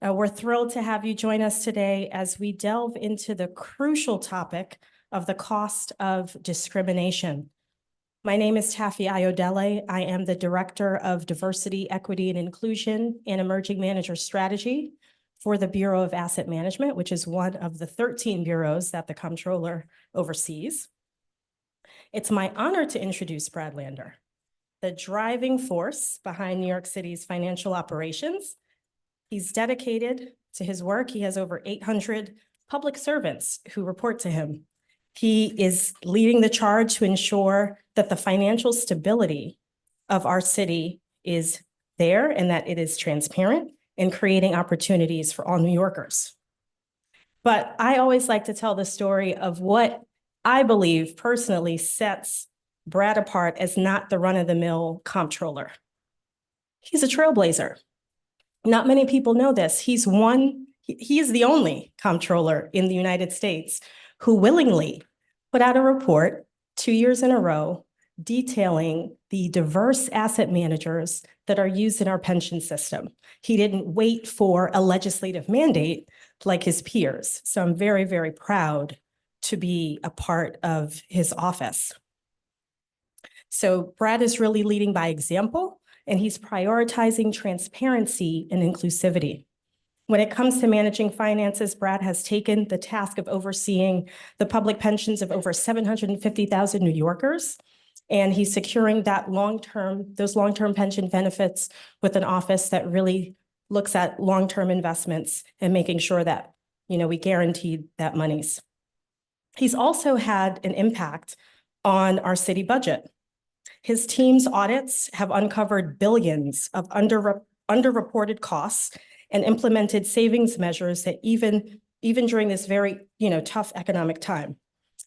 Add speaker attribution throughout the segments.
Speaker 1: We're thrilled to have you join us today as we delve into the crucial topic of the cost of discrimination. My name is Taffy Ayodele. I am the Director of Diversity, Equity, and Inclusion and Emerging Manager Strategy for the Bureau of Asset Management, which is one of the 13 bureaus that the Comptroller oversees. It's my honor to introduce Brad Lander, the driving force behind New York City's financial operations. He's dedicated to his work. He has over 800 public servants who report to him. He is leading the charge to ensure that the financial stability of our city is there and that it is transparent and creating opportunities for all New Yorkers. But I always like to tell the story of what I believe personally sets Brad apart as not the run-of-the-mill comptroller. He's a trailblazer. Not many people know this. He is the only comptroller in the United States who willingly put out a report 2 years in a row detailing the diverse asset managers that are used in our pension system. He didn't wait for a legislative mandate like his peers. So I'm very, very proud to be a part of his office. So Brad is really leading by example, and he's prioritizing transparency and inclusivity. When it comes to managing finances, Brad has taken the task of overseeing the public pensions of over 750,000 New Yorkers, and he's securing those long-term pension benefits with an office that really looks at long-term investments and making sure that, we guarantee that monies. He's also had an impact on our city budget. His team's audits have uncovered billions of underreported costs and implemented savings measures that even during this very tough economic time.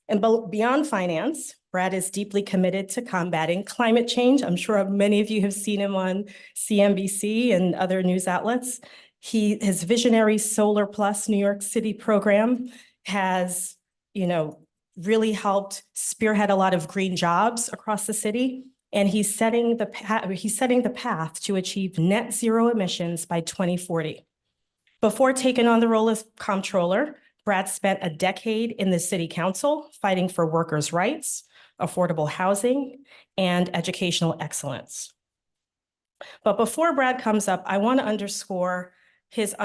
Speaker 1: And beyond finance, Brad is deeply committed to combating climate change. I'm sure many of you have seen him on CNBC and other news outlets. His visionary Solar Plus New York City program has really helped spearhead a lot of green jobs across the city. And he's setting the path to achieve net zero emissions by 2040. Before taking on the role as comptroller, Brad spent a decade in the city council fighting for workers' rights, affordable housing, and educational excellence. But before Brad comes up, I want to underscore his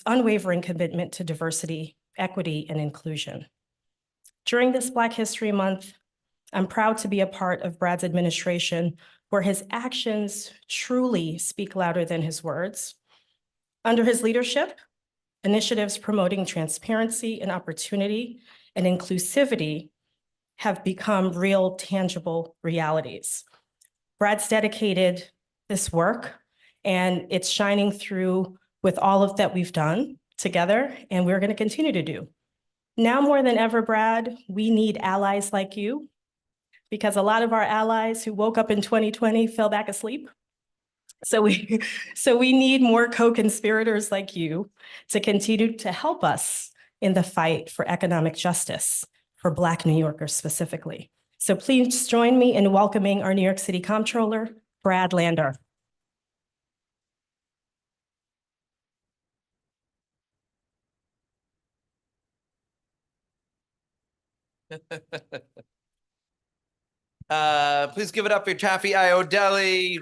Speaker 1: unwavering commitment to diversity, equity, and inclusion. During this Black History Month, I'm proud to be a part of Brad's administration, where his actions truly speak louder than his words. Under his leadership, initiatives promoting transparency and opportunity and inclusivity have become real, tangible realities. Brad's dedicated this work, and it's shining through with all of that we've done together, and we're going to continue to do. Now more than ever, Brad, we need allies like you, because a lot of our allies who woke up in 2020 fell back asleep. So we need more co-conspirators like you to continue to help us in the fight for economic justice for Black New Yorkers specifically. So please join me in welcoming our New York City Comptroller, Brad Lander.
Speaker 2: Please give it up for Taffy Ayodele.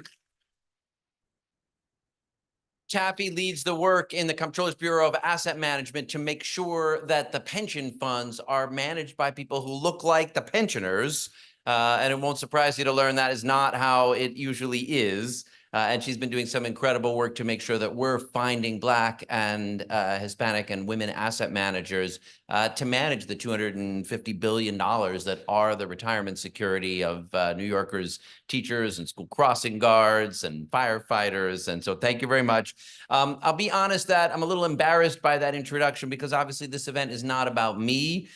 Speaker 2: Taffy leads the work in the Comptroller's Bureau of Asset Management to make sure that the pension funds are managed by people who look like the pensioners. And it won't surprise you to learn that is not how it usually is. And she's been doing some incredible work to make sure that we're finding Black and Hispanic and women asset managers to manage the $250 billion that are the retirement security of New Yorkers, teachers and school crossing guards and firefighters. And so thank you very much. I'll be honest that I'm a little embarrassed by that introduction, because obviously this event is not about me.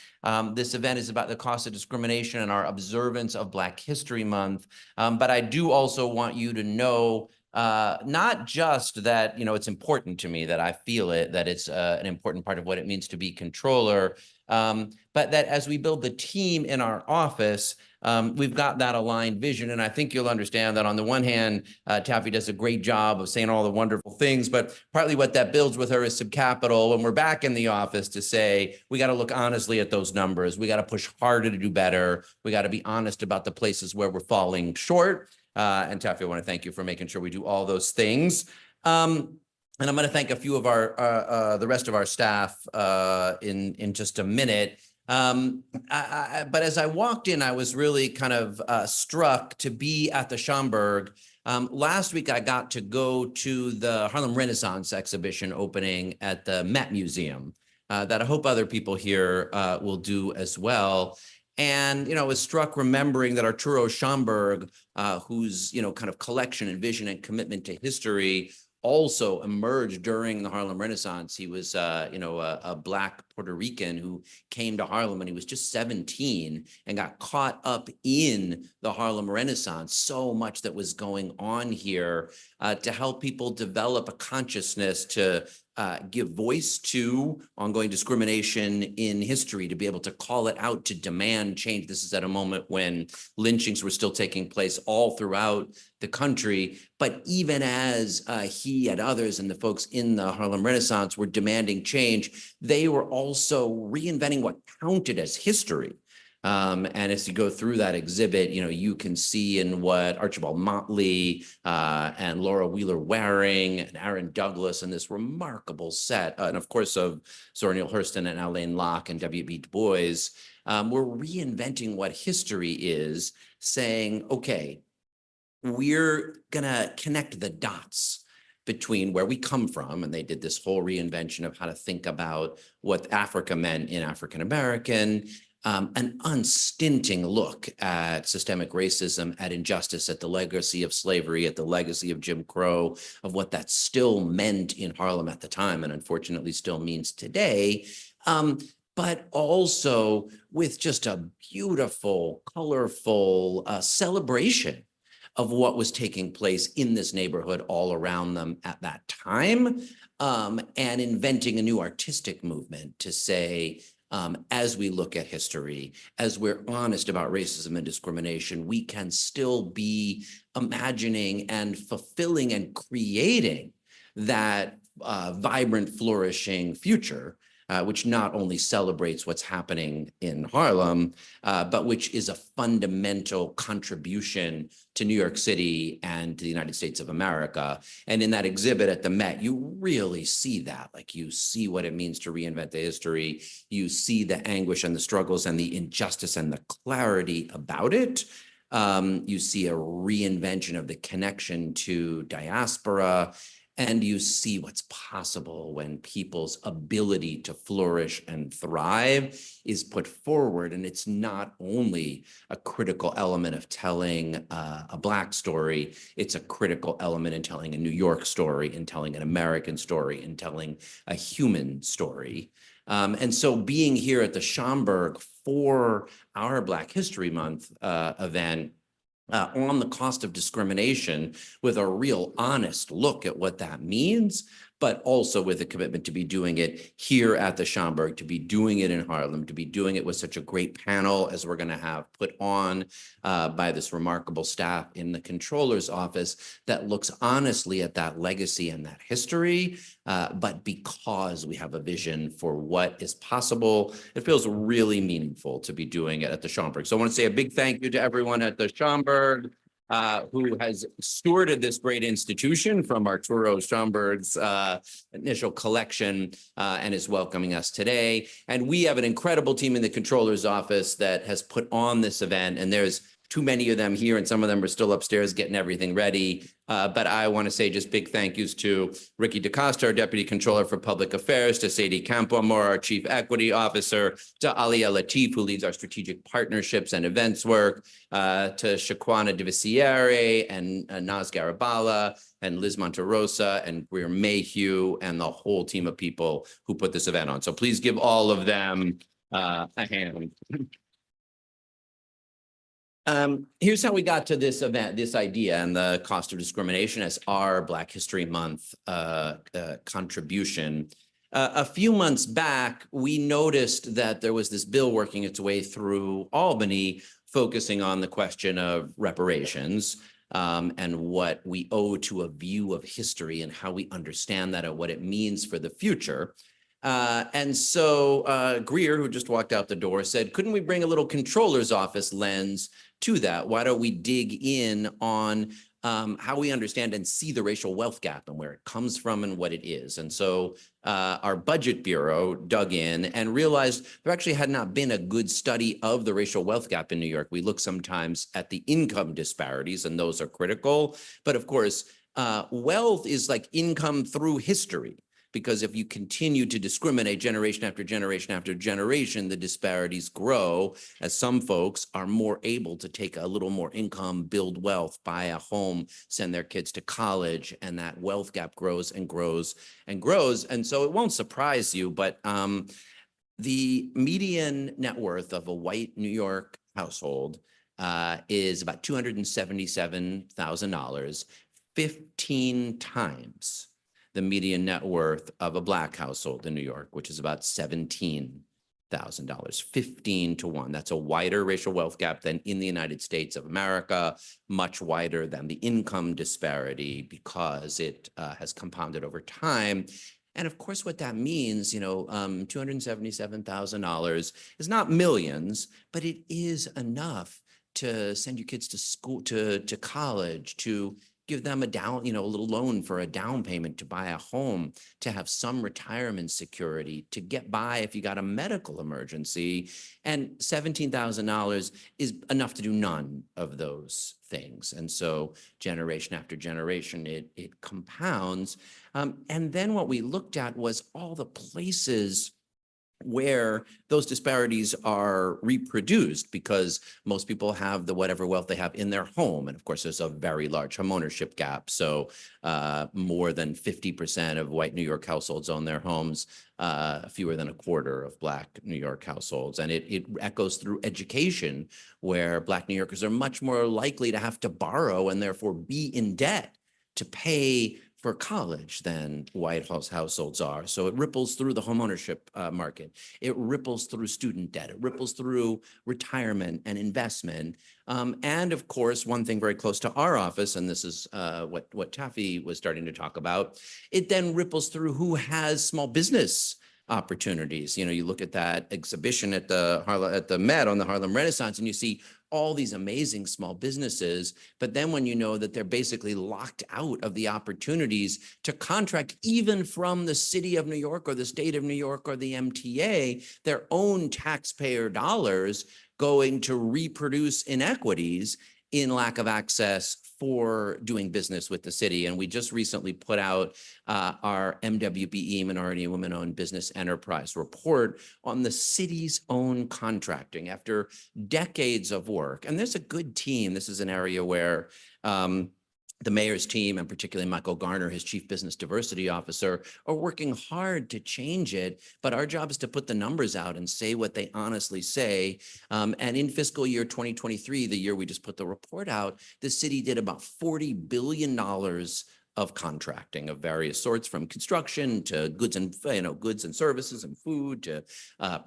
Speaker 2: This event is about the cost of discrimination and our observance of Black History Month. But I do also want you to know Not just that, it's important to me, that I feel it, that it's an important part of what it means to be controller, but that as we build the team in our office, we've got that aligned vision. And I think you'll understand that on the one hand, Taffy does a great job of saying all the wonderful things, but partly what that builds with her is some capital when we're back in the office to say, we got to look honestly at those numbers. We got to push harder to do better. We got to be honest about the places where we're falling short. And Taffy, I want to thank you for making sure we do all those things. And I'm going to thank a few of the rest of our staff in just a minute. But as I walked in, I was really kind of struck to be at the Schomburg. Last week, I got to go to the Harlem Renaissance exhibition opening at the Met Museum that I hope other people here will do as well. And, I was struck remembering that Arturo Schomburg, whose, kind of collection and vision and commitment to history also emerged during the Harlem Renaissance. He was, a Black Puerto Rican who came to Harlem when he was just 17 and got caught up in the Harlem Renaissance. So much that was going on here to help people develop a consciousness to give voice to ongoing discrimination in history, to be able to call it out, to demand change. This is at a moment when lynchings were still taking place all throughout the country. But even as he and others and the folks in the Harlem Renaissance were demanding change, they were also reinventing what counted as history. And as you go through that exhibit, you can see in what Archibald Motley and Laura Wheeler Waring and Aaron Douglas and this remarkable set, and of course of Zora Neale Hurston and Alain Locke and W.B. Du Bois, were reinventing what history is, saying, okay, we're going to connect the dots between where we come from, and they did this whole reinvention of how to think about what Africa meant in African American, an unstinting look at systemic racism, at injustice, at the legacy of slavery, at the legacy of Jim Crow, of what that still meant in Harlem at the time, and unfortunately still means today, but also with just a beautiful, colorful celebration of what was taking place in this neighborhood all around them at that time, and inventing a new artistic movement to say, as we look at history, as we're honest about racism and discrimination, we can still be imagining and fulfilling and creating that vibrant, flourishing future, which not only celebrates what's happening in Harlem, but which is a fundamental contribution to New York City and to the United States of America. And in that exhibit at the Met, you really see that. Like, you see what it means to reinvent the history. You see the anguish and the struggles and the injustice and the clarity about it. You see a reinvention of the connection to diaspora. And you see what's possible when people's ability to flourish and thrive is put forward. And it's not only a critical element of telling a Black story, it's a critical element in telling a New York story, in telling an American story, in telling a human story. And so being here at the Schomburg for our Black History Month event, on the cost of discrimination, with a real honest look at what that means, but also with a commitment to be doing it here at the Schomburg, to be doing it in Harlem, to be doing it with such a great panel as we're going to have put on by this remarkable staff in the controller's office that looks honestly at that legacy and that history, but because we have a vision for what is possible, it feels really meaningful to be doing it at the Schomburg. So I want to say a big thank you to everyone at the Schomburg, who has stewarded this great institution from Arturo Schomburg's initial collection and is welcoming us today. And we have an incredible team in the controller's office that has put on this event, and there's too many of them here, and some of them are still upstairs getting everything ready. But I want to say just big thank yous to Ricky DaCosta, our Deputy Controller for Public Affairs, to Sadie Campomore, our Chief Equity Officer, to Alia Latif, who leads our strategic partnerships and events work, to Shaquana DeVisiere and Naz Garabala and Liz Monterosa and Greer Mayhew and the whole team of people who put this event on. So please give all of them a hand. Here's how we got to this event, this idea and the cost of discrimination as our Black History Month contribution. A few months back, we noticed that there was this bill working its way through Albany, focusing on the question of reparations and what we owe to a view of history and how we understand that and what it means for the future. And so Greer, who just walked out the door, said, couldn't we bring a little controller's office lens to that? Why don't we dig in on how we understand and see the racial wealth gap and where it comes from and what it is? And so our budget bureau dug in and realized there actually had not been a good study of the racial wealth gap in New York. We look sometimes at the income disparities, and those are critical. But of course, wealth is like income through history. Because if you continue to discriminate generation after generation after generation, the disparities grow as some folks are more able to take a little more income, build wealth, buy a home, send their kids to college, and that wealth gap grows and grows and grows. And so it won't surprise you, but the median net worth of a white New York household is about $277,000, 15 times the median net worth of a Black household in New York, which is about $17,000, 15 to 1. That's a wider racial wealth gap than in the United States of America, much wider than the income disparity because it has compounded over time. And of course, what that means, $277,000 is not millions, but it is enough to send your kids to school, to college, to give them a little loan for a down payment to buy a home, to have some retirement security, to get by if you got a medical emergency. And $17,000 is enough to do none of those things. And so generation after generation, it compounds. And then what we looked at was all the places where those disparities are reproduced, because most people have the whatever wealth they have in their home. And of course, there's a very large homeownership gap. So more than 50% of white New York households own their homes, fewer than a quarter of Black New York households. And it echoes through education, where Black New Yorkers are much more likely to have to borrow and therefore be in debt to pay for college than white households are. So it ripples through the homeownership market. It ripples through student debt. It ripples through retirement and investment. And of course, one thing very close to our office, and this is what Taffy was starting to talk about, it then ripples through who has small business opportunities. You look at that exhibition at the Met on the Harlem Renaissance, and you see all these amazing small businesses, but then when you know that they're basically locked out of the opportunities to contract even from the city of New York or the state of New York or the MTA, their own taxpayer dollars going to reproduce inequities in lack of access for doing business with the city. And we just recently put out our MWBE, Minority and Women-Owned Business Enterprise report on the city's own contracting after decades of work. And there's a good team. This is an area where the mayor's team, and particularly Michael Garner, his chief business diversity officer, are working hard to change it. But our job is to put the numbers out and say what they honestly say. And in fiscal year 2023, the year we just put the report out, the city did about $40 billion of contracting of various sorts, from construction to goods and services and food to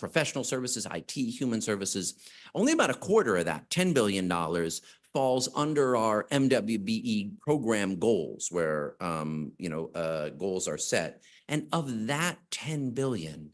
Speaker 2: professional services, IT, human services. Only about a quarter of that, $10 billion, falls under our MWBE program goals, where goals are set. And of that 10 billion,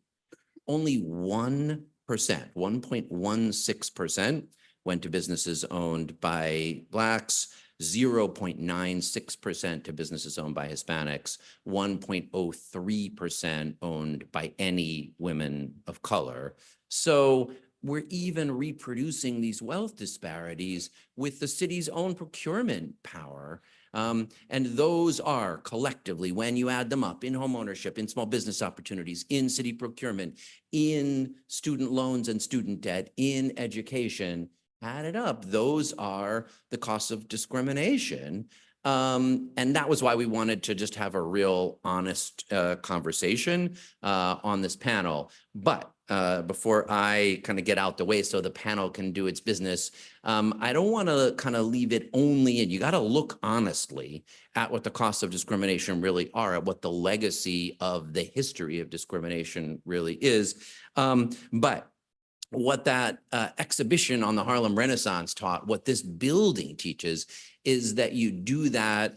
Speaker 2: only 1%, 1.16% went to businesses owned by Blacks, 0.96% to businesses owned by Hispanics, 1.03% owned by any women of color. So we're even reproducing these wealth disparities with the city's own procurement power. And those are collectively, when you add them up, in homeownership, in small business opportunities, in city procurement, in student loans and student debt, in education, added up, those are the costs of discrimination. And that was why we wanted to just have a real honest conversation on this panel. But before I kind of get out the way so the panel can do its business, I don't want to kind of leave it only, and you got to look honestly at what the costs of discrimination really are, at what the legacy of the history of discrimination really is. But what that exhibition on the Harlem Renaissance taught, what this building teaches, is that you do that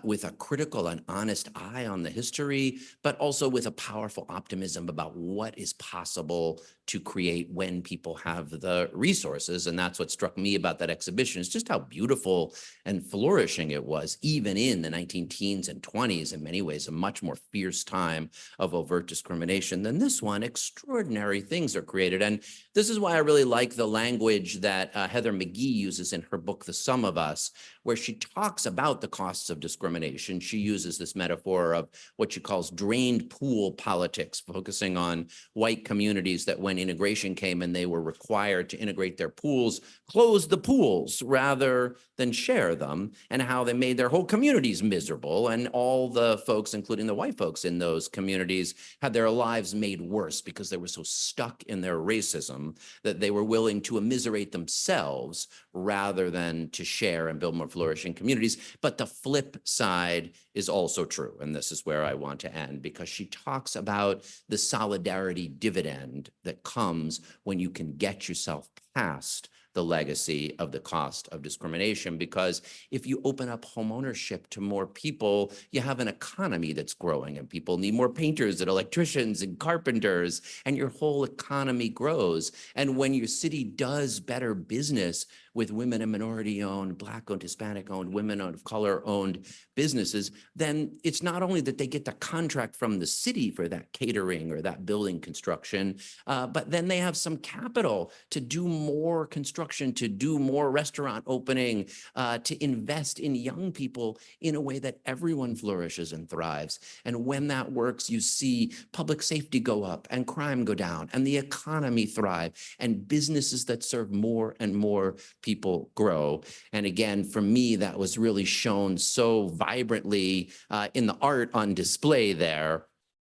Speaker 2: with a critical and honest eye on the history, but also with a powerful optimism about what is possible to create when people have the resources. And that's what struck me about that exhibition, is just how beautiful and flourishing it was, even in the 19-teens and 20s, in many ways, a much more fierce time of overt discrimination than this one. Extraordinary things are created. And this is why I really like the language that Heather McGee uses in her book, The Sum of Us, where she talks about the costs of discrimination. She uses this metaphor of what she calls drained pool politics, focusing on white communities that when integration came and they were required to integrate their pools, closed the pools rather than share them, and how they made their whole communities miserable. And all the folks, including the white folks in those communities, had their lives made worse because they were so stuck in their racism that they were willing to immiserate themselves rather than to share and build more flourishing communities. But the flip side is also true. And this is where I want to end, because she talks about the solidarity dividend that comes when you can get yourself past the legacy of the cost of discrimination. Because if you open up home ownership to more people, you have an economy that's growing, and people need more painters and electricians and carpenters, and your whole economy grows. And when your city does better business with women and minority-owned, Black-owned, Hispanic-owned, women of color-owned businesses, then it's not only that they get the contract from the city for that catering or that building construction, but then they have some capital to do more construction, to do more restaurant opening, to invest in young people in a way that everyone flourishes and thrives. And when that works, you see public safety go up and crime go down and the economy thrive and businesses that serve more and more people grow. And again, for me, that was really shown so vibrantly in the art on display there.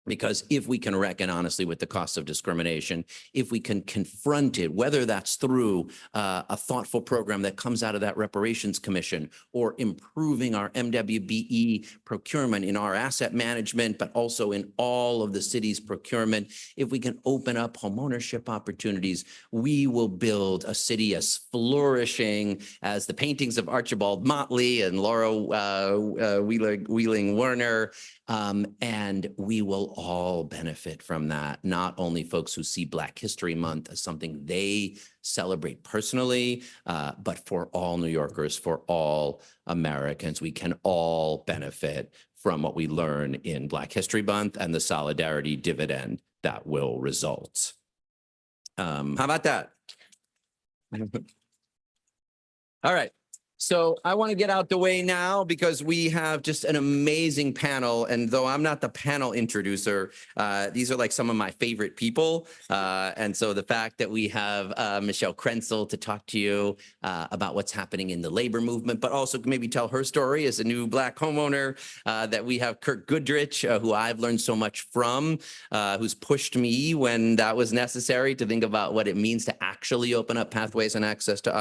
Speaker 2: Because if we can reckon honestly with the costs of discrimination, if we can confront it, whether that's through a thoughtful program that comes out of that reparations commission, or improving our MWBE procurement in our asset management, but also in all of the city's procurement, if we can open up homeownership opportunities, we will build a city as flourishing as the paintings of Archibald Motley and Laura Wheeling Werner. And we will all benefit from that. Not only folks who see Black History Month as something they celebrate personally, but for all New Yorkers, for all Americans. We can all benefit from what we learn in Black History Month and the solidarity dividend that will result. How about that? All right. So I want to get out the way now because we have just an amazing panel. And though I'm not the panel introducer, these are like some of my favorite people. And so the fact that we have Michelle Krenzel to talk to you about what's happening in the labor movement, but also maybe tell her story as a new Black homeowner, that we have Kirk Goodrich, who I've learned so much from, who's pushed me when that was necessary to think about what it means to actually open up pathways and access to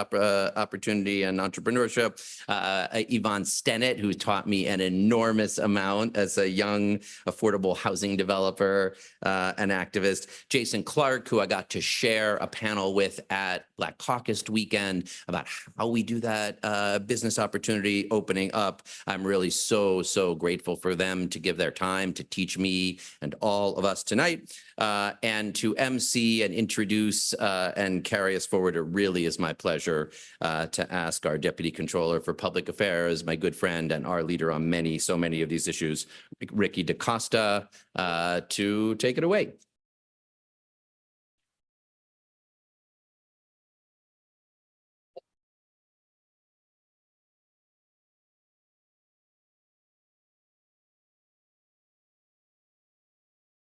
Speaker 2: opportunity and entrepreneurship. Yvonne Stennett, who taught me an enormous amount as a young affordable housing developer and activist. Jason Clark, who I got to share a panel with at Black Caucus weekend about how we do that business opportunity opening up. I'm really so grateful for them to give their time to teach me and all of us tonight, and to MC and introduce and carry us forward. It really is my pleasure to ask our Deputy Controller for Public Affairs, my good friend and our leader on so many of these issues, Ricky DaCosta, to take it away.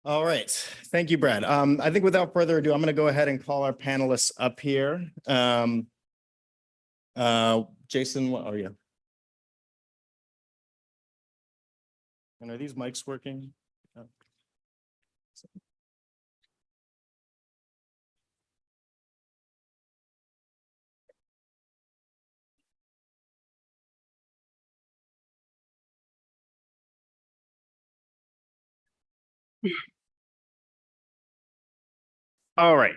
Speaker 3: All right. Thank you, Brad. I think without further ado, I'm going to go ahead and call our panelists up here. Jason, what are you? And are these mics working? All right.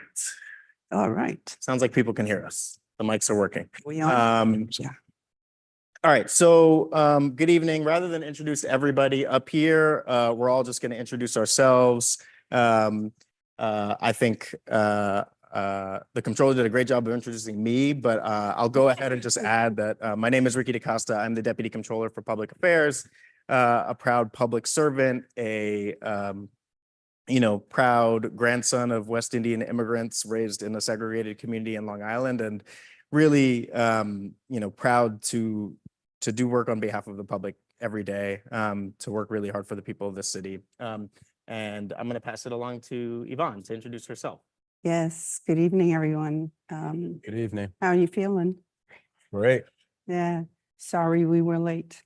Speaker 4: All right.
Speaker 3: Sounds like people can hear us. The mics are working.
Speaker 4: We are.
Speaker 3: Yeah. All right. So good evening. Rather than introduce everybody up here, we're all just going to introduce ourselves. I think the controller did a great job of introducing me, but I'll go ahead and just add that my name is Ricky DaCosta. I'm the Deputy Controller for Public Affairs, a proud public servant, a proud grandson of West Indian immigrants raised in a segregated community in Long Island, and really, proud to do work on behalf of the public every day, to work really hard for the people of this city. And I'm going to pass it along to Yvonne to introduce herself.
Speaker 4: Yes. Good evening, everyone.
Speaker 5: Good evening.
Speaker 4: How are you feeling?
Speaker 5: Great.
Speaker 4: Yeah. Sorry we were late.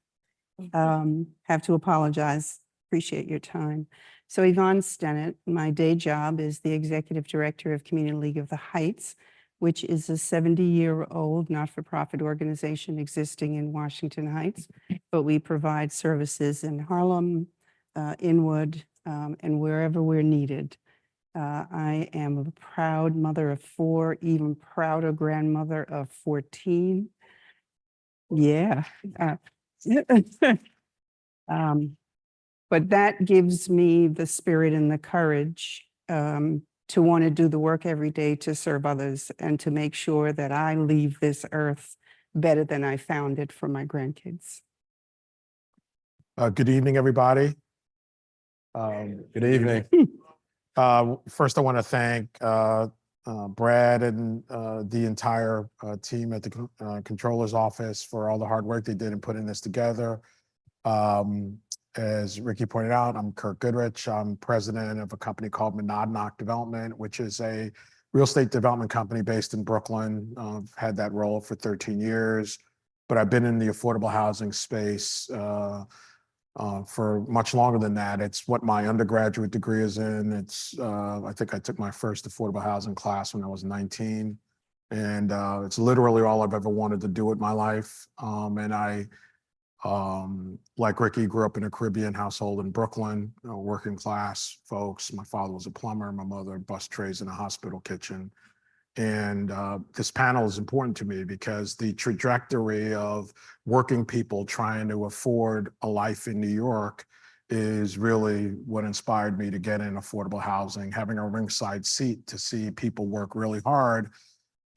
Speaker 4: Have to apologize. Appreciate your time. So Yvonne Stennett, my day job is the Executive Director of Community League of the Heights, which is a 70-year-old not-for-profit organization existing in Washington Heights, but we provide services in Harlem, Inwood, and wherever we're needed. I am a proud mother of 4, even prouder grandmother of 14. Yeah. But that gives me the spirit and the courage to want to do the work every day to serve others and to make sure that I leave this earth better than I found it for my grandkids.
Speaker 5: Good evening, everybody. Good evening. First, I want to thank Brad and the entire team at the Controller's Office for all the hard work they did in putting this together. As Ricky pointed out, I'm Kirk Goodrich. I'm president of a company called Monadnock Development, which is a real estate development company based in Brooklyn. I've had that role for 13 years, but I've been in the affordable housing space for much longer than that. It's what my undergraduate degree is in. It's I think I took my first affordable housing class when I was 19, and it's literally all I've ever wanted to do with my life. And I, like Ricky, grew up in a Caribbean household in Brooklyn, working class folks. My father was a plumber, my mother bus trays in a hospital kitchen. And this panel is important to me because the trajectory of working people trying to afford a life in New York is really what inspired me to get in affordable housing, having a ringside seat to see people work really hard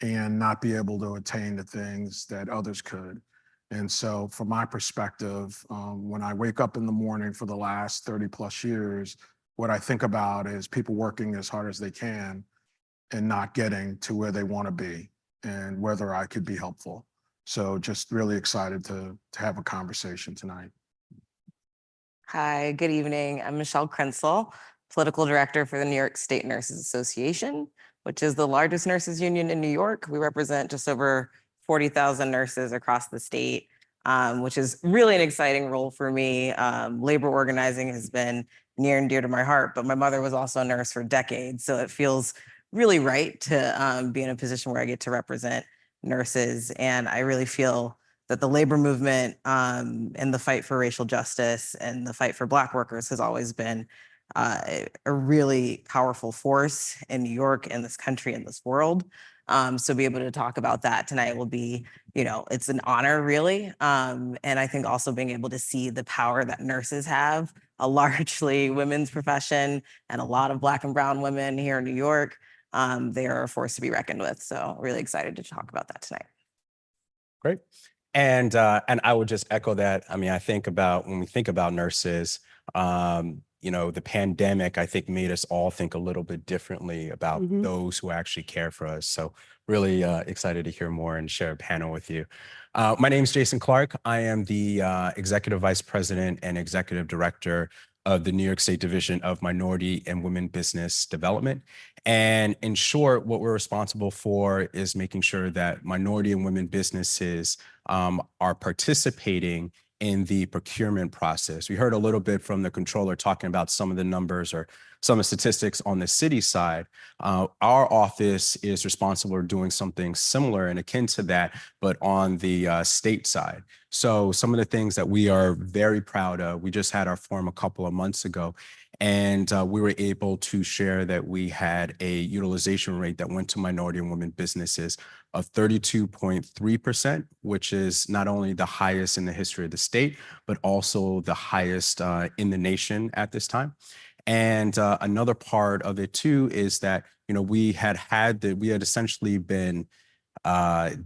Speaker 5: and not be able to attain the things that others could. And so from my perspective, when I wake up in the morning for the last 30 plus years, what I think about is people working as hard as they can and not getting to where they want to be and whether I could be helpful. So just really excited to have a conversation tonight.
Speaker 6: Hi, good evening. I'm Michelle Krenzel, Political Director for the New York State Nurses Association, which is the largest nurses union in New York. We represent just over 40,000 nurses across the state, which is really an exciting role for me. Labor organizing has been near and dear to my heart, but my mother was also a nurse for decades. So it feels really right to be in a position where I get to represent nurses. And I really feel that the labor movement and the fight for racial justice and the fight for Black workers has always been a really powerful force in New York, in this country, in this world. So be able to talk about that tonight will be, it's an honor, really. And I think also being able to see the power that nurses have, a largely women's profession, and a lot of Black and brown women here in New York. They are a force to be reckoned with. So really excited to talk about that tonight.
Speaker 7: Great. And I would just echo that. I mean, I think about when we think about nurses, the pandemic, I think, made us all think a little bit differently about those who actually care for us. So really excited to hear more and share a panel with you. My name is Jason Clark. I am the Executive Vice President and Executive Director of the New York State Division of Minority and Women Business Development. And in short, what we're responsible for is making sure that minority and women businesses are participating in the procurement process. We heard a little bit from the controller talking about some of the numbers or some of the statistics on the city side. Our office is responsible for doing something similar and akin to that, but on the state side. So some of the things that we are very proud of, we just had our forum a couple of months ago, And we were able to share that we had a utilization rate that went to minority and women businesses of 32.3%, which is not only the highest in the history of the state, but also the highest in the nation at this time. And another part of it too is that, we had essentially been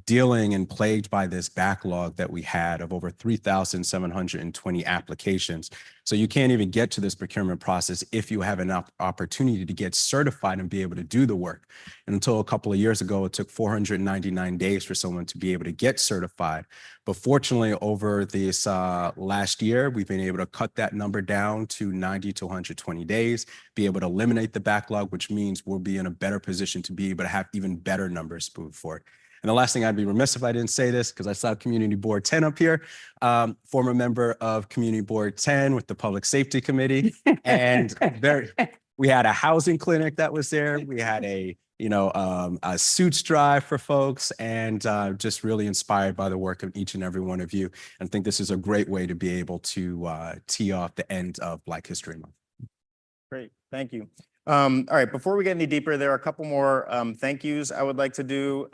Speaker 7: dealing and plagued by this backlog that we had of over 3,720 applications. So you can't even get to this procurement process if you have an opportunity to get certified and be able to do the work. And until a couple of years ago, it took 499 days for someone to be able to get certified. But fortunately, over this last year, we've been able to cut that number down to 90 to 120 days, be able to eliminate the backlog, which means we'll be in a better position to be able to have even better numbers moving forward. And the last thing, I'd be remiss if I didn't say this, because I saw Community Board 10 up here, former member of Community Board 10 with the Public Safety Committee. And we had a housing clinic that was there. We had a suits drive for folks, and just really inspired by the work of each and every one of you. And I think this is a great way to be able to tee off the end of Black History Month.
Speaker 3: Great, thank you. All right, before we get any deeper, there are a couple more thank yous I would like to do.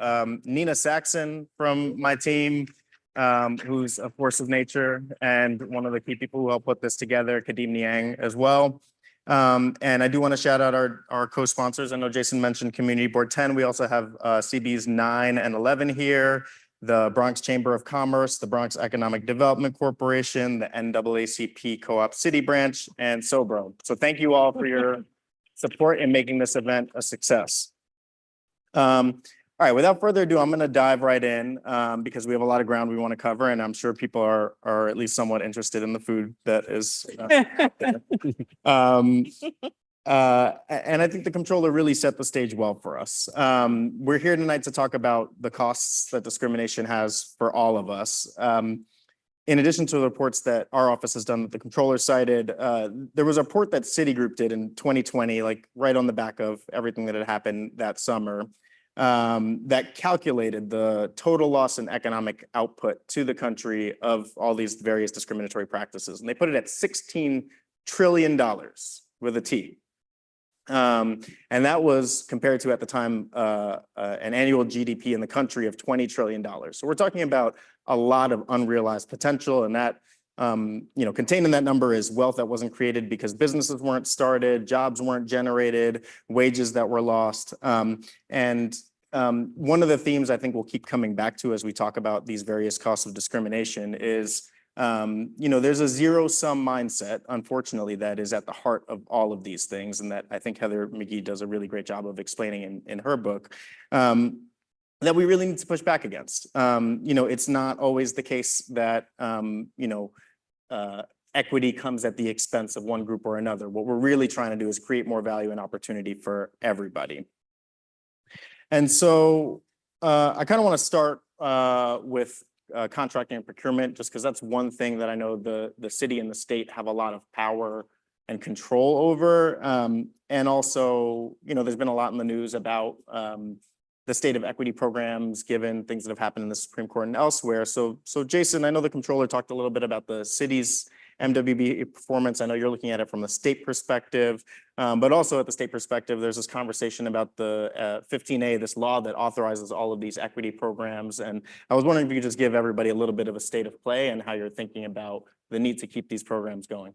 Speaker 3: Nina Saxon from my team, who's a force of nature and one of the key people who helped put this together, Kadeem Niang as well. And I do want to shout out our co-sponsors. I know Jason mentioned Community Board 10. We also have CBs 9 and 11 here, the Bronx Chamber of Commerce, the Bronx Economic Development Corporation, the NAACP Co-op City Branch, and Sobro. So thank you all for your support in making this event a success. All right, without further ado, I'm going to dive right in because we have a lot of ground we want to cover, and I'm sure people are at least somewhat interested in the food that is. And I think the controller really set the stage well for us. We're here tonight to talk about the costs that discrimination has for all of us. In addition to the reports that our office has done that the controller cited, there was a report that Citigroup did in 2020, like right on the back of everything that had happened that summer, that calculated the total loss in economic output to the country of all these various discriminatory practices. And they put it at $16 trillion with a T. And that was compared to, at the time, an annual GDP in the country of $20 trillion. So we're talking about a lot of unrealized potential, and that, contained in that number is wealth that wasn't created because businesses weren't started, jobs weren't generated, wages that were lost. And one of the themes I think we'll keep coming back to as we talk about these various costs of discrimination is, there's a zero-sum mindset, unfortunately, that is at the heart of all of these things, and that I think Heather McGee does a really great job of explaining in her book, that we really need to push back against. It's not always the case that, equity comes at the expense of one group or another. What we're really trying to do is create more value and opportunity for everybody. And so I kind of want to start with contracting and procurement, just because that's one thing that I know the city and the state have a lot of power and control over. And also, there's been a lot in the news about the state of equity programs, given things that have happened in the Supreme Court and elsewhere. So Jason, I know the controller talked a little bit about the city's MWB performance. I know you're looking at it from the state perspective, but also at the state perspective, there's this conversation about the 15A, this law that authorizes all of these equity programs. And I was wondering if you could just give everybody a little bit of a state of play and how you're thinking about the need to keep these programs going.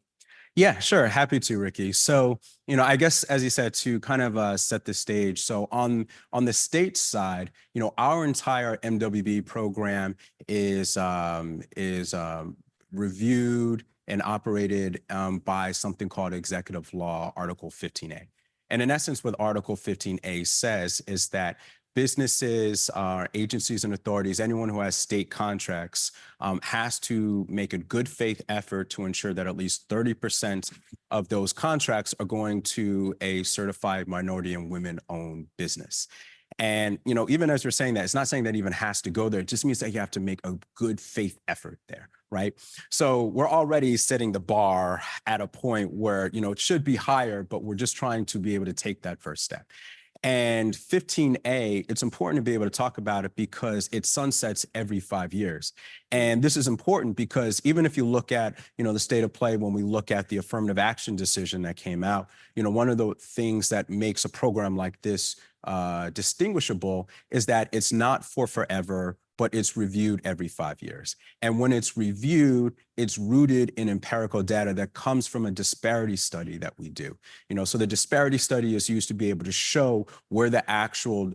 Speaker 7: Yeah, sure. Happy to, Ricky. So, I guess, as you said, to kind of set the stage. So on the state side, our entire MWB program is reviewed and operated by something called Executive Law, Article 15A. And in essence, what Article 15A says is that businesses, agencies and authorities, anyone who has state contracts has to make a good faith effort to ensure that at least 30% of those contracts are going to a certified minority and women-owned business. And, even as we're saying that, it's not saying that even has to go there. It just means that you have to make a good faith effort there, right? So we're already setting the bar at a point where, it should be higher, but we're just trying to be able to take that first step. And 15A, it's important to be able to talk about it because it sunsets every 5 years. And this is important because even if you look at, the state of play, when we look at the affirmative action decision that came out, one of the things that makes a program like this distinguishable is that it's not for forever, but it's reviewed every 5 years. And when it's reviewed, it's rooted in empirical data that comes from a disparity study that we do. So the disparity study is used to be able to show where the actual,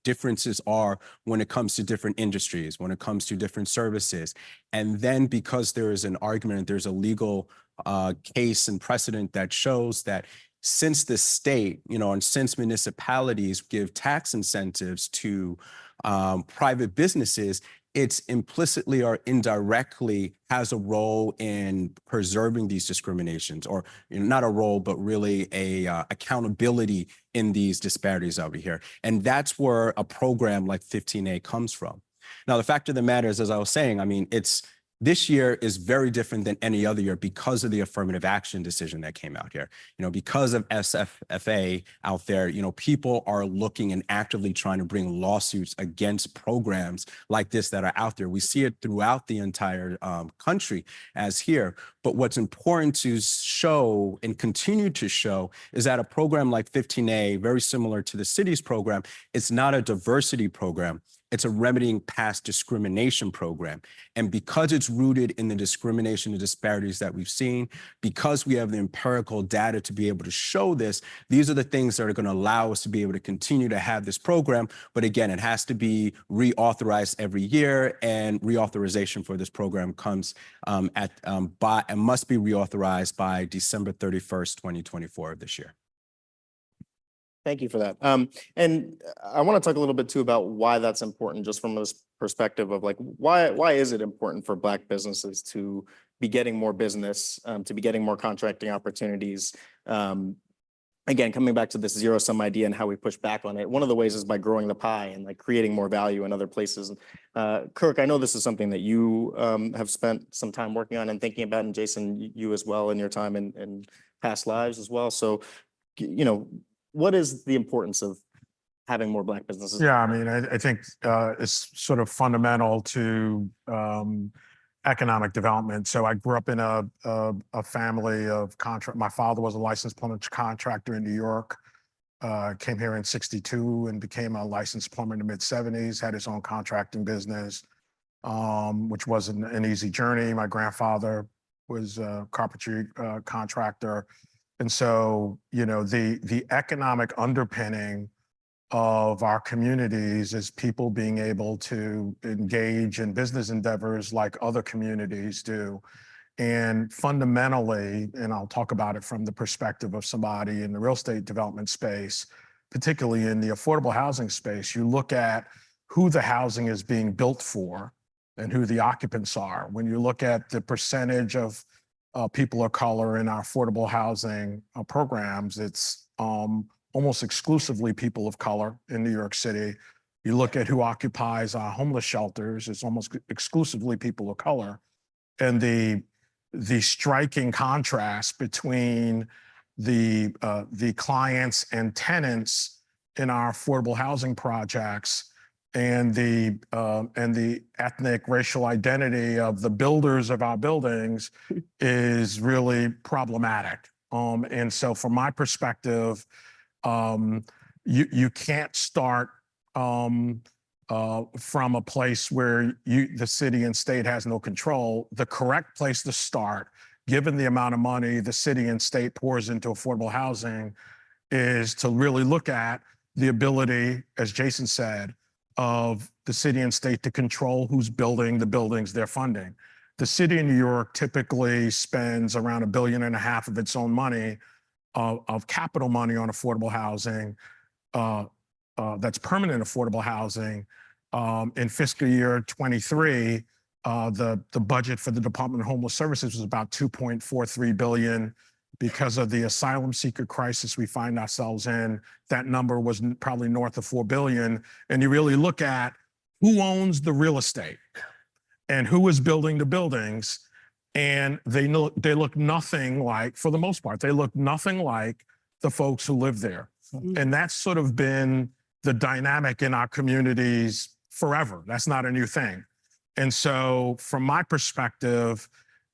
Speaker 7: differences are when it comes to different industries, when it comes to different services. And then because there is an argument, there's a legal case and precedent that shows that since the state, and since municipalities give tax incentives to private businesses, it's implicitly or indirectly has a role in preserving these discriminations, or not a role, but really a accountability in these disparities over here. And that's where a program like 15A comes from. Now, the fact of the matter is, as I was saying, this year is very different than any other year because of the affirmative action decision that came out here. Because of SFFA out there, people are looking and actively trying to bring lawsuits against programs like this that are out there. We see it throughout the entire country as here. But what's important to show and continue to show is that a program like 15A, very similar to the city's program, it's not a diversity program. It's a remedying past discrimination program. And because it's rooted in the discrimination and disparities that we've seen, because we have the empirical data to be able to show this, these are the things that are going to allow us to be able to continue to have this program. But again, it has to be reauthorized every year, and reauthorization for this program comes and must be reauthorized by December 31st, 2024 of this year.
Speaker 3: Thank you for that. And I want to talk a little bit too about why that's important, just from this perspective of like, why is it important for Black businesses to be getting more business, to be getting more contracting opportunities? Again, coming back to this zero-sum idea and how we push back on it, one of the ways is by growing the pie and like creating more value in other places. Kirk, I know this is something that you have spent some time working on and thinking about, and Jason, you as well in your time in past lives as well. So, what is the importance of having more Black businesses?
Speaker 5: Yeah, I think it's sort of fundamental to economic development. So I grew up in a family of contract. My father was a licensed plumber contractor in New York, came here in '62 and became a licensed plumber in the mid-'70s, had his own contracting business, which wasn't an easy journey. My grandfather was a carpentry contractor. And so, the economic underpinning of our communities is people being able to engage in business endeavors like other communities do. And fundamentally, and I'll talk about it from the perspective of somebody in the real estate development space, particularly in the affordable housing space, you look at who the housing is being built for and who the occupants are. When you look at the percentage of people of color in our affordable housing programs, it's almost exclusively people of color in New York City. You look at who occupies our homeless shelters, it's almost exclusively people of color. And the striking contrast between the clients and tenants in our affordable housing projects and the ethnic racial identity of the builders of our buildings is really problematic. And so from my perspective, you can't start from a place where the city and state has no control. The correct place to start, given the amount of money the city and state pours into affordable housing, is to really look at the ability, as Jason said, of the city and state to control who's building the buildings they're funding. The city of New York typically spends around $1.5 billion of its own money, of capital money, on affordable housing, that's permanent affordable housing. In fiscal year 23, the budget for the Department of Homeless Services was about $2.43 billion. Because of the asylum seeker crisis we find ourselves in, that number was probably north of $4 billion. And you really look at who owns the real estate and who is building the buildings, and they look nothing like, for the most part, they look nothing like the folks who live there.
Speaker 4: Mhm.
Speaker 5: And that's sort of been the dynamic in our communities forever. That's not a new thing. And so from my perspective,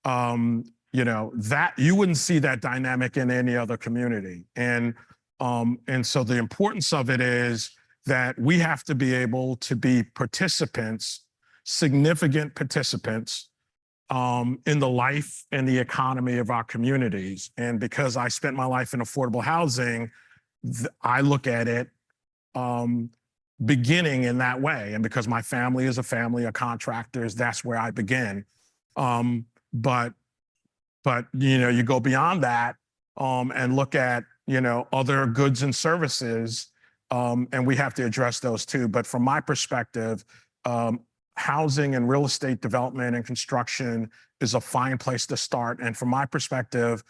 Speaker 5: that you wouldn't see that dynamic in any other community. And so the importance of it is that we have to be able to be participants, significant participants in the life and the economy of our communities. And because I spent my life in affordable housing, I look at it beginning in that way. And because my family is a family of contractors, that's where I begin. But you go beyond that and look at other goods and services, and we have to address those too. But from my perspective, housing and real estate development and construction is a fine place to start. And from my perspective,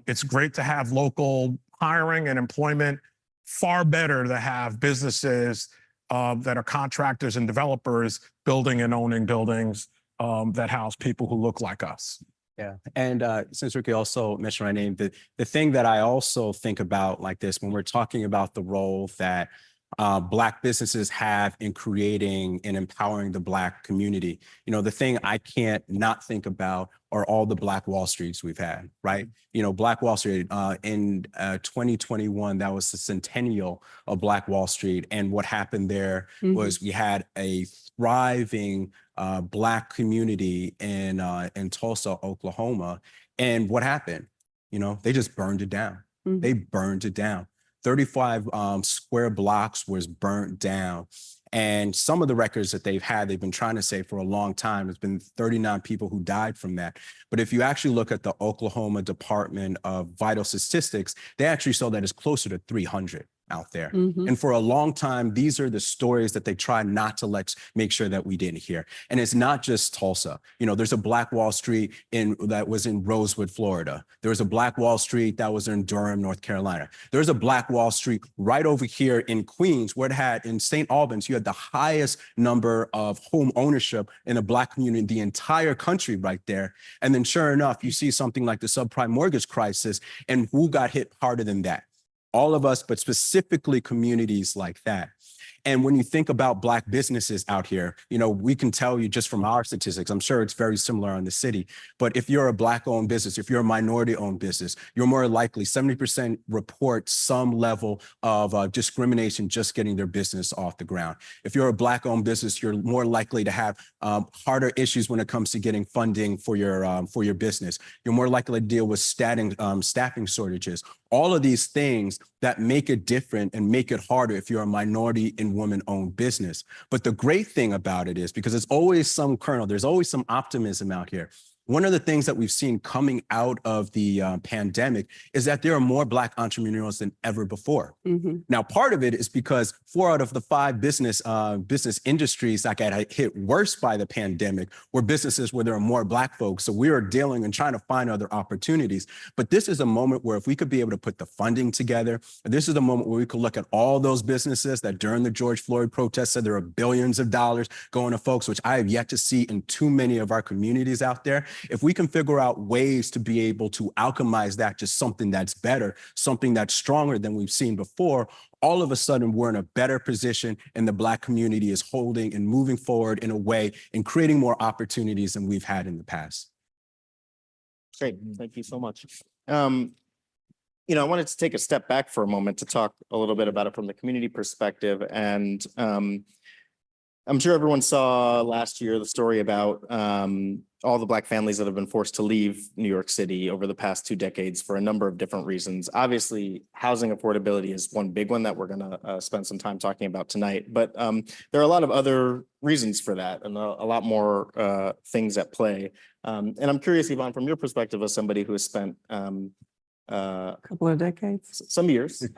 Speaker 5: it's great to have local hiring and employment. Far better to have businesses that are contractors and developers building and owning buildings that house people who look like us.
Speaker 7: Yeah. And since Ricky also mentioned my name, the thing that I also think about like this, when we're talking about the role that Black businesses have in creating and empowering the Black community, the thing I can't not think about are all the Black Wall Streets we've had, right? Black Wall Street in 2021, that was the centennial of Black Wall Street. And what happened there was we had a thriving Black community in Tulsa, Oklahoma. And what happened? They just burned it down. They burned it down. 35 square blocks was burnt down. And some of the records that they've been trying to say for a long time, there's been 39 people who died from that. But if you actually look at the Oklahoma Department of Vital Statistics, they actually saw that it's closer to 300 out there. And for a long time, these are the stories that they try not to make sure that we didn't hear. And it's not just Tulsa. There's a Black Wall Street that was in Rosewood, Florida. There was a Black Wall Street that was in Durham, North Carolina. There's a Black Wall Street right over here in Queens, where it had in St. Albans, you had the highest number of home ownership in a Black community in the entire country right there. And then sure enough, you see something like the subprime mortgage crisis, and who got hit harder than that? All of us, but specifically communities like that. And when you think about Black businesses out here, we can tell you just from our statistics, I'm sure it's very similar in the city, but if you're a Black-owned business, if you're a minority-owned business, you're more likely, 70% report some level of discrimination just getting their business off the ground. If you're a Black-owned business, you're more likely to have harder issues when it comes to getting funding for your business. You're more likely to deal with staffing shortages. All of these things that make it different and make it harder if you're a minority and woman-owned business. But the great thing about it is, because there's always some kernel, there's always some optimism out here. One of the things that we've seen coming out of the pandemic is that there are more Black entrepreneurs than ever before. Now, part of it is because 4 out of the 5 business industries that got hit worse by the pandemic were businesses where there are more Black folks. So we are dealing and trying to find other opportunities. But this is a moment where if we could be able to put the funding together, this is a moment where we could look at all those businesses that during the George Floyd protests said there are billions of dollars going to folks, which I have yet to see in too many of our communities out there. If we can figure out ways to be able to alchemize that to something that's better, something that's stronger than we've seen before, all of a sudden we're in a better position and the Black community is holding and moving forward in a way and creating more opportunities than we've had in the past.
Speaker 3: Great, thank you so much. I wanted to take a step back for a moment to talk a little bit about it from the community perspective. And I'm sure everyone saw last year the story about all the Black families that have been forced to leave New York City over the past 2 decades for a number of different reasons. Obviously, housing affordability is one big one that we're going to spend some time talking about tonight. But there are a lot of other reasons for that and a lot more things at play. And I'm curious, Yvonne, from your perspective as somebody who has spent
Speaker 4: A couple of decades.
Speaker 3: some years doing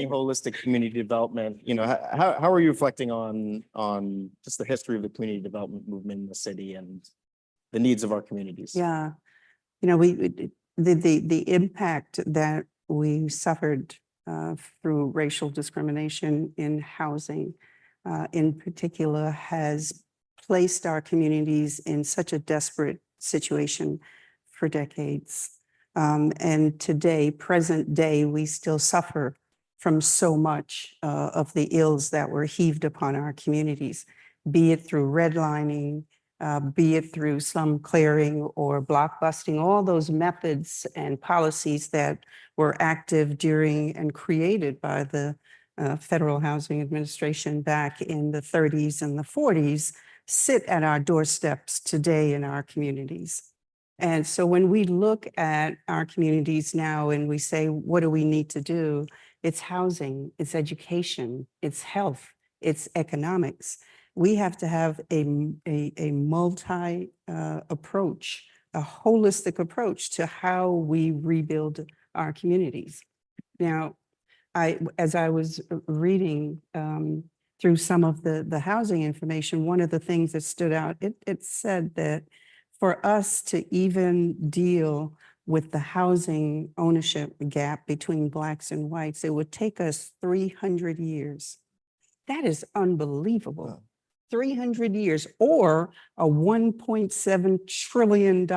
Speaker 3: holistic community development, how are you reflecting on just the history of the community development movement in the city and the needs of our communities?
Speaker 4: Yeah, the impact that we suffered through racial discrimination in housing in particular has placed our communities in such a desperate situation for decades. And today, present day, we still suffer from so much of the ills that were heaved upon our communities, be it through redlining, be it through slum clearing or blockbusting, all those methods and policies that were active during and created by the Federal Housing Administration back in the 30s and the 40s sit at our doorsteps today in our communities. And so when we look at our communities now and we say, what do we need to do? It's housing, it's education, it's health, it's economics. We have to have a multi approach, a holistic approach to how we rebuild our communities. Now, as I was reading through some of the housing information, one of the things that stood out, it said that for us to even deal with the housing ownership gap between Blacks and whites, it would take us 300 years. That is unbelievable. 300 years or a $1.7 trillion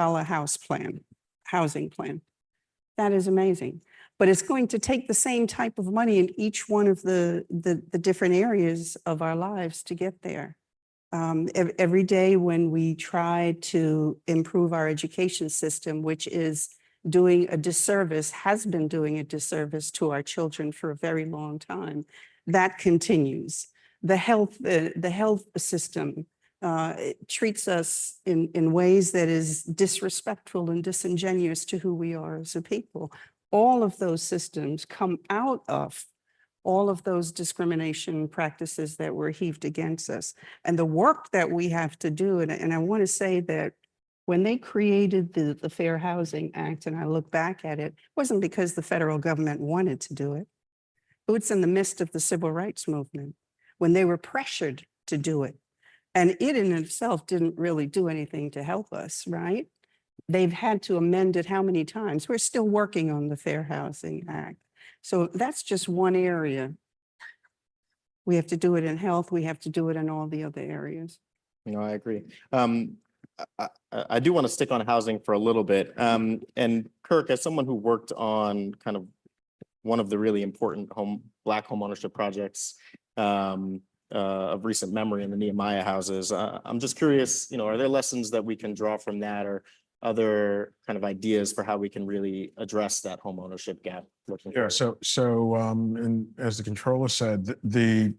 Speaker 4: housing plan. That is amazing. But it's going to take the same type of money in each one of the different areas of our lives to get there. Every day when we try to improve our education system, which is doing a disservice, has been doing a disservice to our children for a very long time, that continues. The health system treats us in ways that is disrespectful and disingenuous to who we are as a people. All of those systems come out of all of those discrimination practices that were heaved against us. And the work that we have to do, and I want to say that when they created the Fair Housing Act, and I look back at it, wasn't because the federal government wanted to do it. It was in the midst of the civil rights movement, when they were pressured to do it. And it in itself didn't really do anything to help us, right? They've had to amend it how many times? We're still working on the Fair Housing Act. So that's just one area. We have to do it in health. We have to do it in all the other areas.
Speaker 3: No, I agree. I do want to stick on housing for a little bit. And Kirk, as someone who worked on kind of one of the really important Black home ownership projects of recent memory in the Nehemiah houses, I'm just curious, are there lessons that we can draw from that or other kind of ideas for how we can really address that home ownership gap?
Speaker 5: Yeah, and as the controller said, I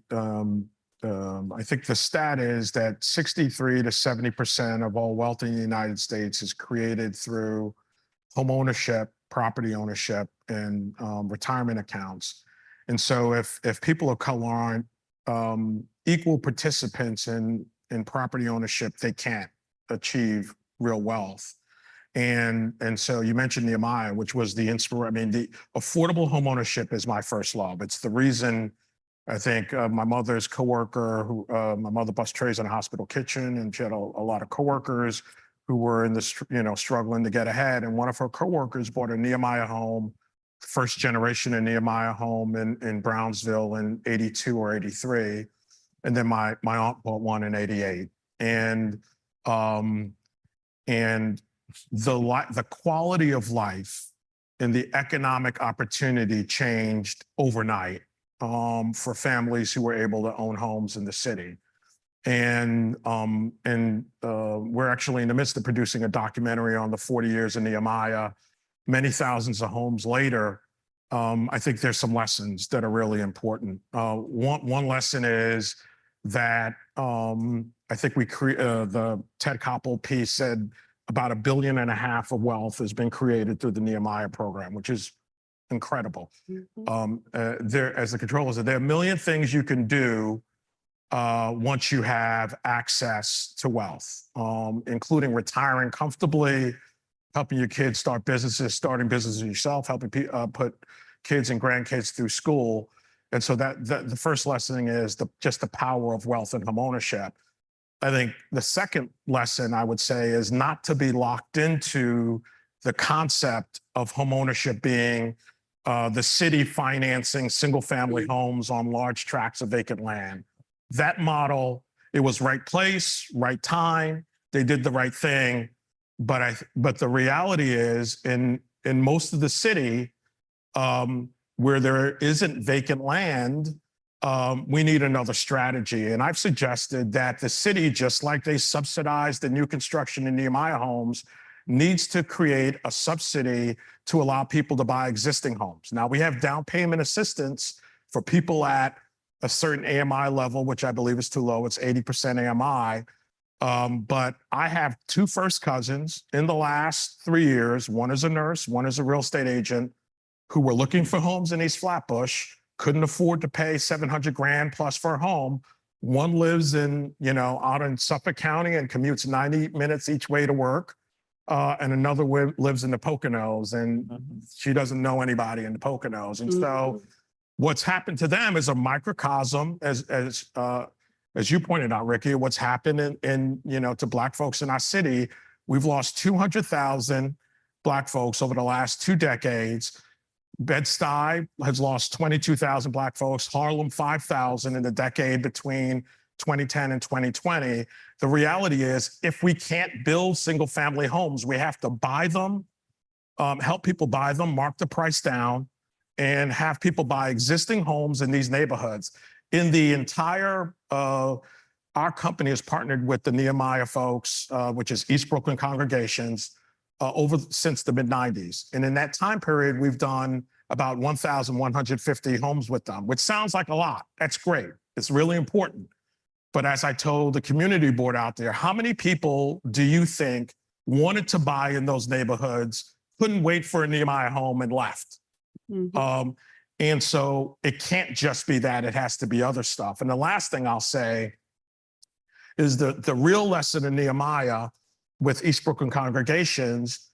Speaker 5: think the stat is that 63 to 70% of all wealth in the United States is created through home ownership, property ownership, and retirement accounts. And so if people of color aren't equal participants in property ownership, they can't achieve real wealth. And so you mentioned Nehemiah, which was the inspiration. I mean, the affordable home ownership is my first love. It's the reason I think my mother's coworker, my mother bust trays in a hospital kitchen, and she had a lot of coworkers who were in the, struggling to get ahead. And one of her coworkers bought a Nehemiah home, first generation of Nehemiah home in Brownsville in 82 or 83. And then my aunt bought one in 88. And the quality of life and the economic opportunity changed overnight for families who were able to own homes in the city. And we're actually in the midst of producing a documentary on the 40 years of Nehemiah. Many thousands of homes later, I think there's some lessons that are really important. One lesson is that I think the Ted Koppel piece said about $1.5 billion of wealth has been created through the Nehemiah program, which is incredible. As the controller said, there are a million things you can do once you have access to wealth, including retiring comfortably, helping your kids start businesses, starting businesses yourself, helping put kids and grandkids through school. And so the first lesson is just the power of wealth and home ownership. I think the second lesson I would say is not to be locked into the concept of home ownership being the city financing single-family homes on large tracts of vacant land. That model, it was right place, right time. They did the right thing, but the reality is, in in most of the city, where there isn't vacant land, we need another strategy. And I've suggested that the city, just like they subsidize the new construction in Nehemiah homes, needs to create a subsidy to allow people to buy existing homes. Now, we have down payment assistance for people at a certain AMI level, which I believe is too low. It's 80% AMI. But I have two first cousins in the last 3 years. One is a nurse, one is a real estate agent, who were looking for homes in East Flatbush, couldn't afford to pay 700 grand plus for a home. One lives in, out in Suffolk County and commutes 90 minutes each way to work. And another lives in the Poconos, and she doesn't know anybody in the Poconos. And so what's happened to them is a microcosm, as you pointed out, Ricky, what's happened to Black folks in our city. We've lost 200,000 Black folks over the last 2 decades. Bed-Stuy has lost 22,000 Black folks, Harlem 5,000 in the decade between 2010 and 2020. The reality is, if we can't build single-family homes, we have to buy them, help people buy them, mark the price down, and have people buy existing homes in these neighborhoods. In the entire, our company has partnered with the Nehemiah folks, which is East Brooklyn congregations, since the mid-90s. And in that time period, we've done about 1,150 homes with them, which sounds like a lot. That's great. It's really important. But as I told the community board out there, how many people do you think wanted to buy in those neighborhoods, couldn't wait for a Nehemiah home and left? And so it can't just be that, it has to be other stuff. And the last thing I'll say is the real lesson in Nehemiah with East Brooklyn congregations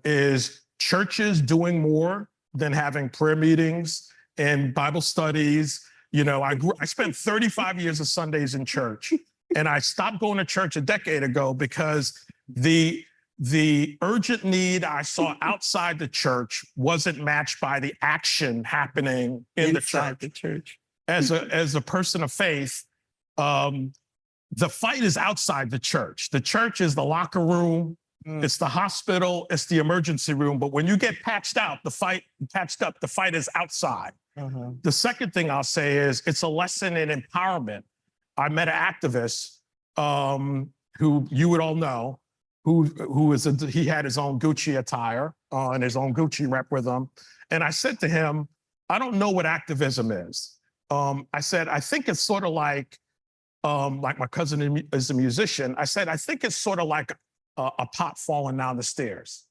Speaker 5: is churches doing more than having prayer meetings and Bible studies. I spent 35 years of Sundays in church, and I stopped going to church a decade ago because the urgent need I saw outside the church wasn't matched by the action happening inside the church. As a person of faith, the fight is outside the church. The church is the locker room, it's the hospital, it's the emergency room. But when you get patched up, the fight is outside. The second thing I'll say is it's a lesson in empowerment. I met an activist who you would all know, he had his own Gucci attire and his own Gucci rep with him. And I said to him, I don't know what activism is. I said, I think it's sort of like my cousin is a musician. I said, I think it's sort of like a pot falling down the stairs,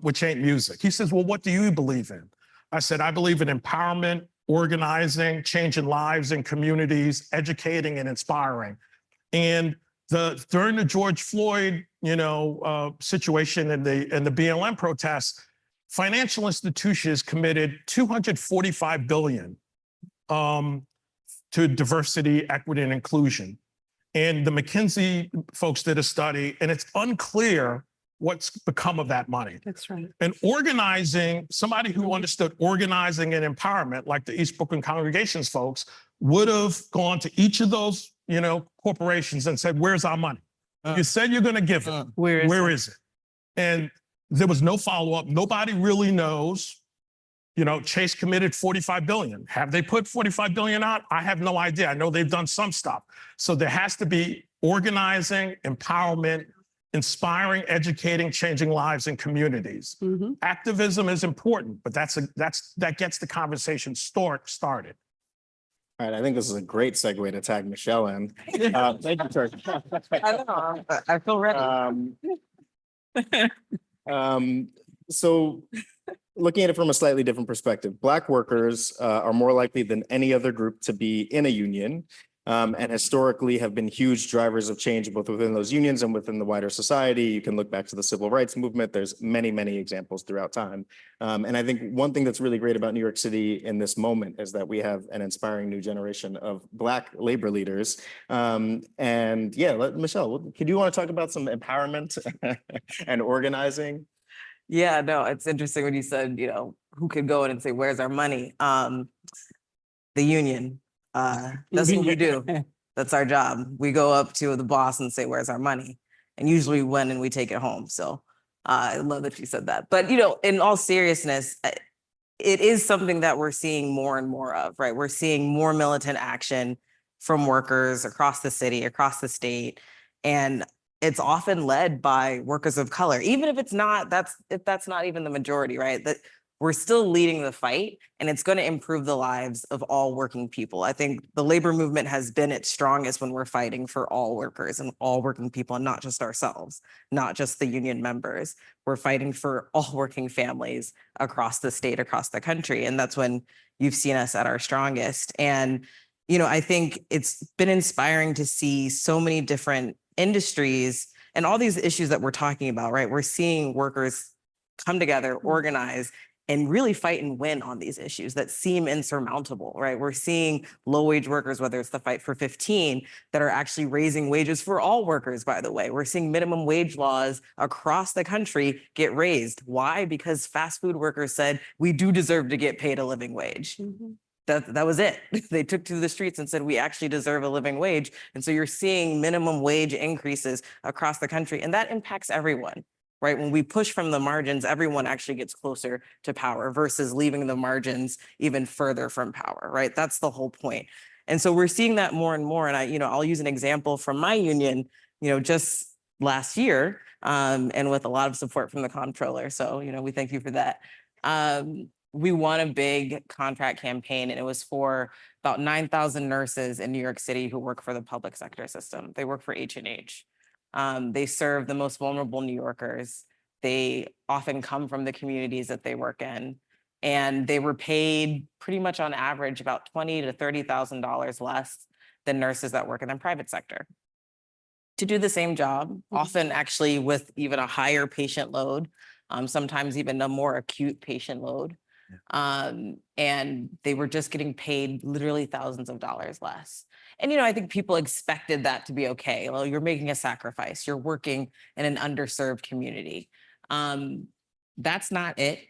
Speaker 5: which ain't music. He says, well, what do you believe in? I said, I believe in empowerment, organizing, changing lives and communities, educating and inspiring. And during the George Floyd, situation and the BLM protests, financial institutions committed $245 billion to diversity, equity, and inclusion. And the McKinsey folks did a study, and it's unclear what's become of that money.
Speaker 4: That's right.
Speaker 5: And organizing, somebody who understood organizing and empowerment, like the East Brooklyn congregations folks, would have gone to each of those, corporations and said, where's our money? You said you're going to give it. Where is it? And there was no follow-up. Nobody really knows. Chase committed $45 billion. Have they put $45 billion out? I have no idea. I know they've done some stuff. So there has to be organizing, empowerment, inspiring, educating, changing lives and communities. Activism is important, but that gets the conversation started.
Speaker 3: All right, I think this is a great segue to tag Michelle in. Thank you, Turk.
Speaker 6: I know, I feel ready.
Speaker 3: So looking at it from a slightly different perspective, Black workers are more likely than any other group to be in a union, and historically have been huge drivers of change both within those unions and within the wider society. You can look back to the civil rights movement. There's many, many examples throughout time. And I think one thing that's really great about New York City in this moment is that we have an inspiring new generation of Black labor leaders. And yeah, Michelle, could you want to talk about some empowerment and organizing?
Speaker 6: Yeah, no, it's interesting when you said, who could go in and say, where's our money? The union. That's what we do. That's our job. We go up to the boss and say, where's our money? And usually we win and we take it home. So I love that you said that. But, you know, in all seriousness, it is something that we're seeing more and more of, right? We're seeing more militant action from workers across the city, across the state. And it's often led by workers of color, even if that's not even the majority, right? That we're still leading the fight, and it's going to improve the lives of all working people. I think the labor movement has been its strongest when we're fighting for all workers and all working people, and not just ourselves, not just the union members. We're fighting for all working families across the state, across the country. And that's when you've seen us at our strongest. And, you know, I think it's been inspiring to see so many different industries and all these issues that we're talking about, right? We're seeing workers come together, organize, and really fight and win on these issues that seem insurmountable, right? We're seeing low-wage workers, whether it's the Fight for 15, that are actually raising wages for all workers, by the way. We're seeing minimum wage laws across the country get raised. Why? Because fast food workers said, we do deserve to get paid a living wage. That was it. They took to the streets and said, we actually deserve a living wage. And so you're seeing minimum wage increases across the country, and that impacts everyone. Right? When we push from the margins, everyone actually gets closer to power versus leaving the margins even further from power, right? That's the whole point. And so we're seeing that more and more. And I'll use an example from my union, just last year, and with a lot of support from the comptroller. So, we thank you for that. We won a big contract campaign, and it was for about 9,000 nurses in New York City who work for the public sector system. They work for H&H. They serve the most vulnerable New Yorkers. They often come from the communities that they work in, and they were paid pretty much on average about $20,000 to $30,000 less than nurses that work in the private sector to do the same job, often actually with even a higher patient load, sometimes even a more acute patient load. And they were just getting paid literally thousands of dollars less. And, I think people expected that to be okay. Well, you're making a sacrifice. You're working in an underserved community. That's not it.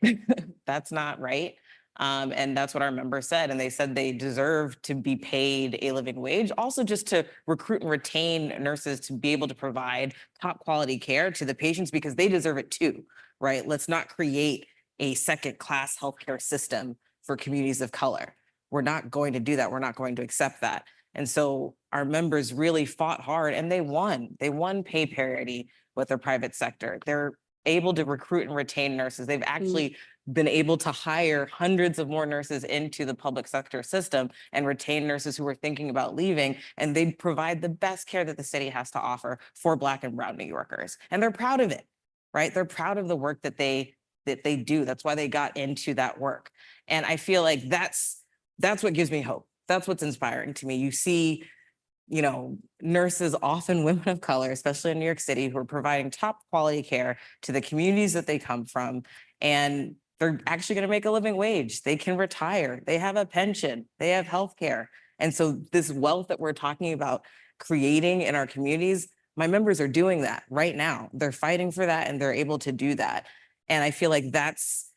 Speaker 6: That's not right. And that's what our members said. And they said they deserve to be paid a living wage, also just to recruit and retain nurses to be able to provide top quality care to the patients, because they deserve it too, right? Let's not create a second-class healthcare system for communities of color. We're not going to do that. We're not going to accept that. And so our members really fought hard, and they won. They won pay parity with the private sector. They're able to recruit and retain nurses. They've actually been able to hire hundreds of more nurses into the public sector system and retain nurses who are thinking about leaving. And they provide the best care that the city has to offer for Black and Brown New Yorkers. And they're proud of it, right? They're proud of the work that they do. That's why they got into that work. And I feel like that's what gives me hope. That's what's inspiring to me. You see, nurses, often women of color, especially in New York City, who are providing top quality care to the communities that they come from. And they're actually going to make a living wage. They can retire. They have a pension. They have health care. And so this wealth that we're talking about creating in our communities, my members are doing that right now. They're fighting for that, and they're able to do that. And I feel like that's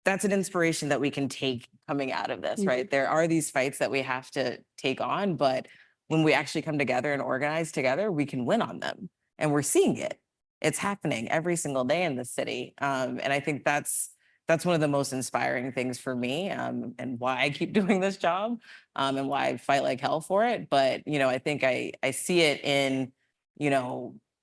Speaker 6: an inspiration that we can take coming out of this, right? There are these fights that we have to take on, but when we actually come together and organize together, we can win on them. And we're seeing it. It's happening every single day in the city. And I think that's one of the most inspiring things for me, and why I keep doing this job, and why I fight like hell for it. But, I think I see it in,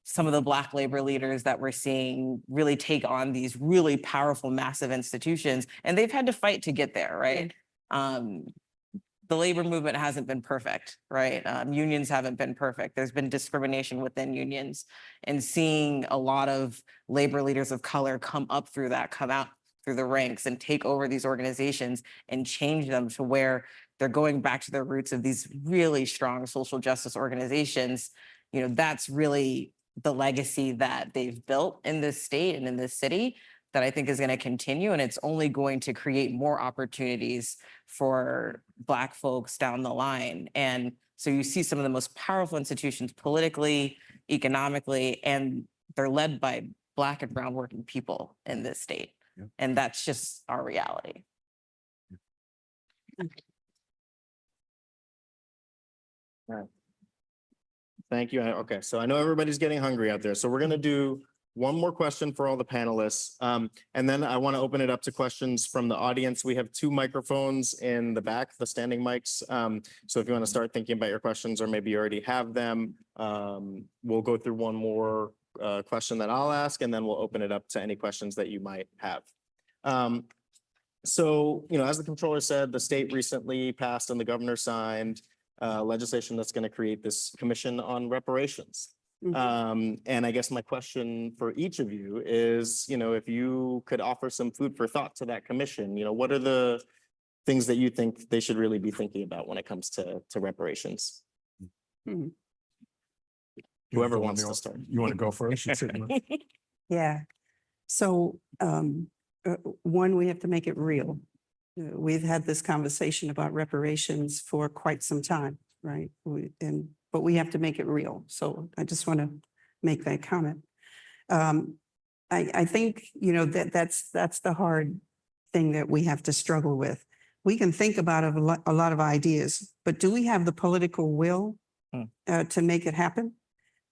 Speaker 6: some of the Black labor leaders that we're seeing really take on these really powerful, massive institutions, and they've had to fight to get there, right? The labor movement hasn't been perfect, right? Unions haven't been perfect. There's been discrimination within unions, and seeing a lot of labor leaders of color come out through the ranks and take over these organizations and change them to where they're going back to their roots of these really strong social justice organizations. That's really the legacy that they've built in this state and in this city that I think is going to continue. And it's only going to create more opportunities for Black folks down the line. And so you see some of the most powerful institutions politically, economically, and they're led by Black and brown working people in this state.
Speaker 7: Yep.
Speaker 6: And that's just our reality.
Speaker 3: Thank you. Okay, so I know everybody's getting hungry out there, so we're gonna do one more question for all the panelists. And then I want to open it up to questions from the audience. We have 2 microphones in the back, the standing mics. So if you want to start thinking about your questions, or maybe you already have them, we'll go through one more question that I'll ask, and then we'll open it up to any questions that you might have. So, as the controller said, the state recently passed and the governor signed legislation that's going to create this commission on reparations. And I guess my question for each of you is, if you could offer some food for thought to that commission, what are the things that you think they should really be thinking about when it comes to reparations? Whoever wants to start.
Speaker 5: You want to go first?
Speaker 4: Yeah. So, one, we have to make it real. We've had this conversation about reparations for quite some time, right? But we have to make it real. So I just want to make that comment. I think, that's the hard thing that we have to struggle with. We can think about a lot of ideas, but do we have the political will to make it happen?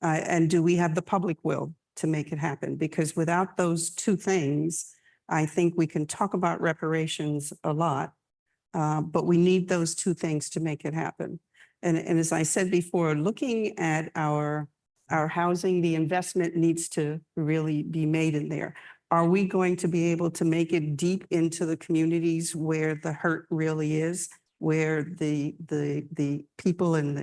Speaker 4: And do we have the public will to make it happen? Because without those 2 things, I think we can talk about reparations a lot, but we need those 2 things to make it happen. And as I said before, looking at our housing, the investment needs to really be made in there. Are we going to be able to make it deep into the communities where the hurt really is, where the people and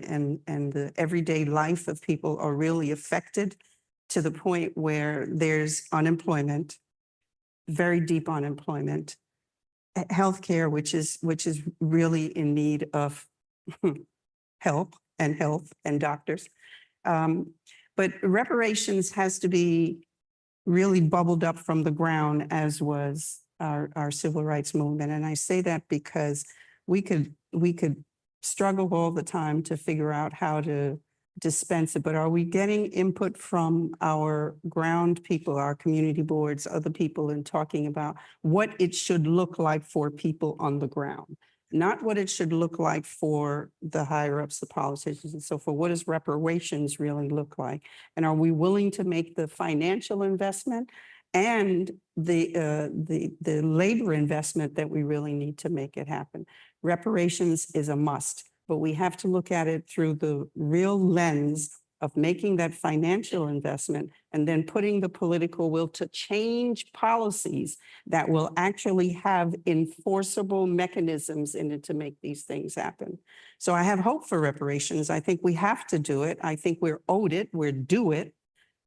Speaker 4: the everyday life of people are really affected to the point where there's unemployment, very deep unemployment, healthcare, which is really in need of help and health and doctors. But reparations has to be really bubbled up from the ground, as was our civil rights movement. And I say that because we could struggle all the time to figure out how to dispense it, but are we getting input from our ground people, our community boards, other people, in talking about what it should look like for people on the ground? Not what it should look like for the higher ups, the politicians and so forth. What does reparations really look like? And are we willing to make the financial investment and the labor investment that we really need to make it happen? Reparations is a must, but we have to look at it through the real lens of making that financial investment and then putting the political will to change policies that will actually have enforceable mechanisms in it to make these things happen. So I have hope for reparations. I think we have to do it. I think we're owed it, we're due it.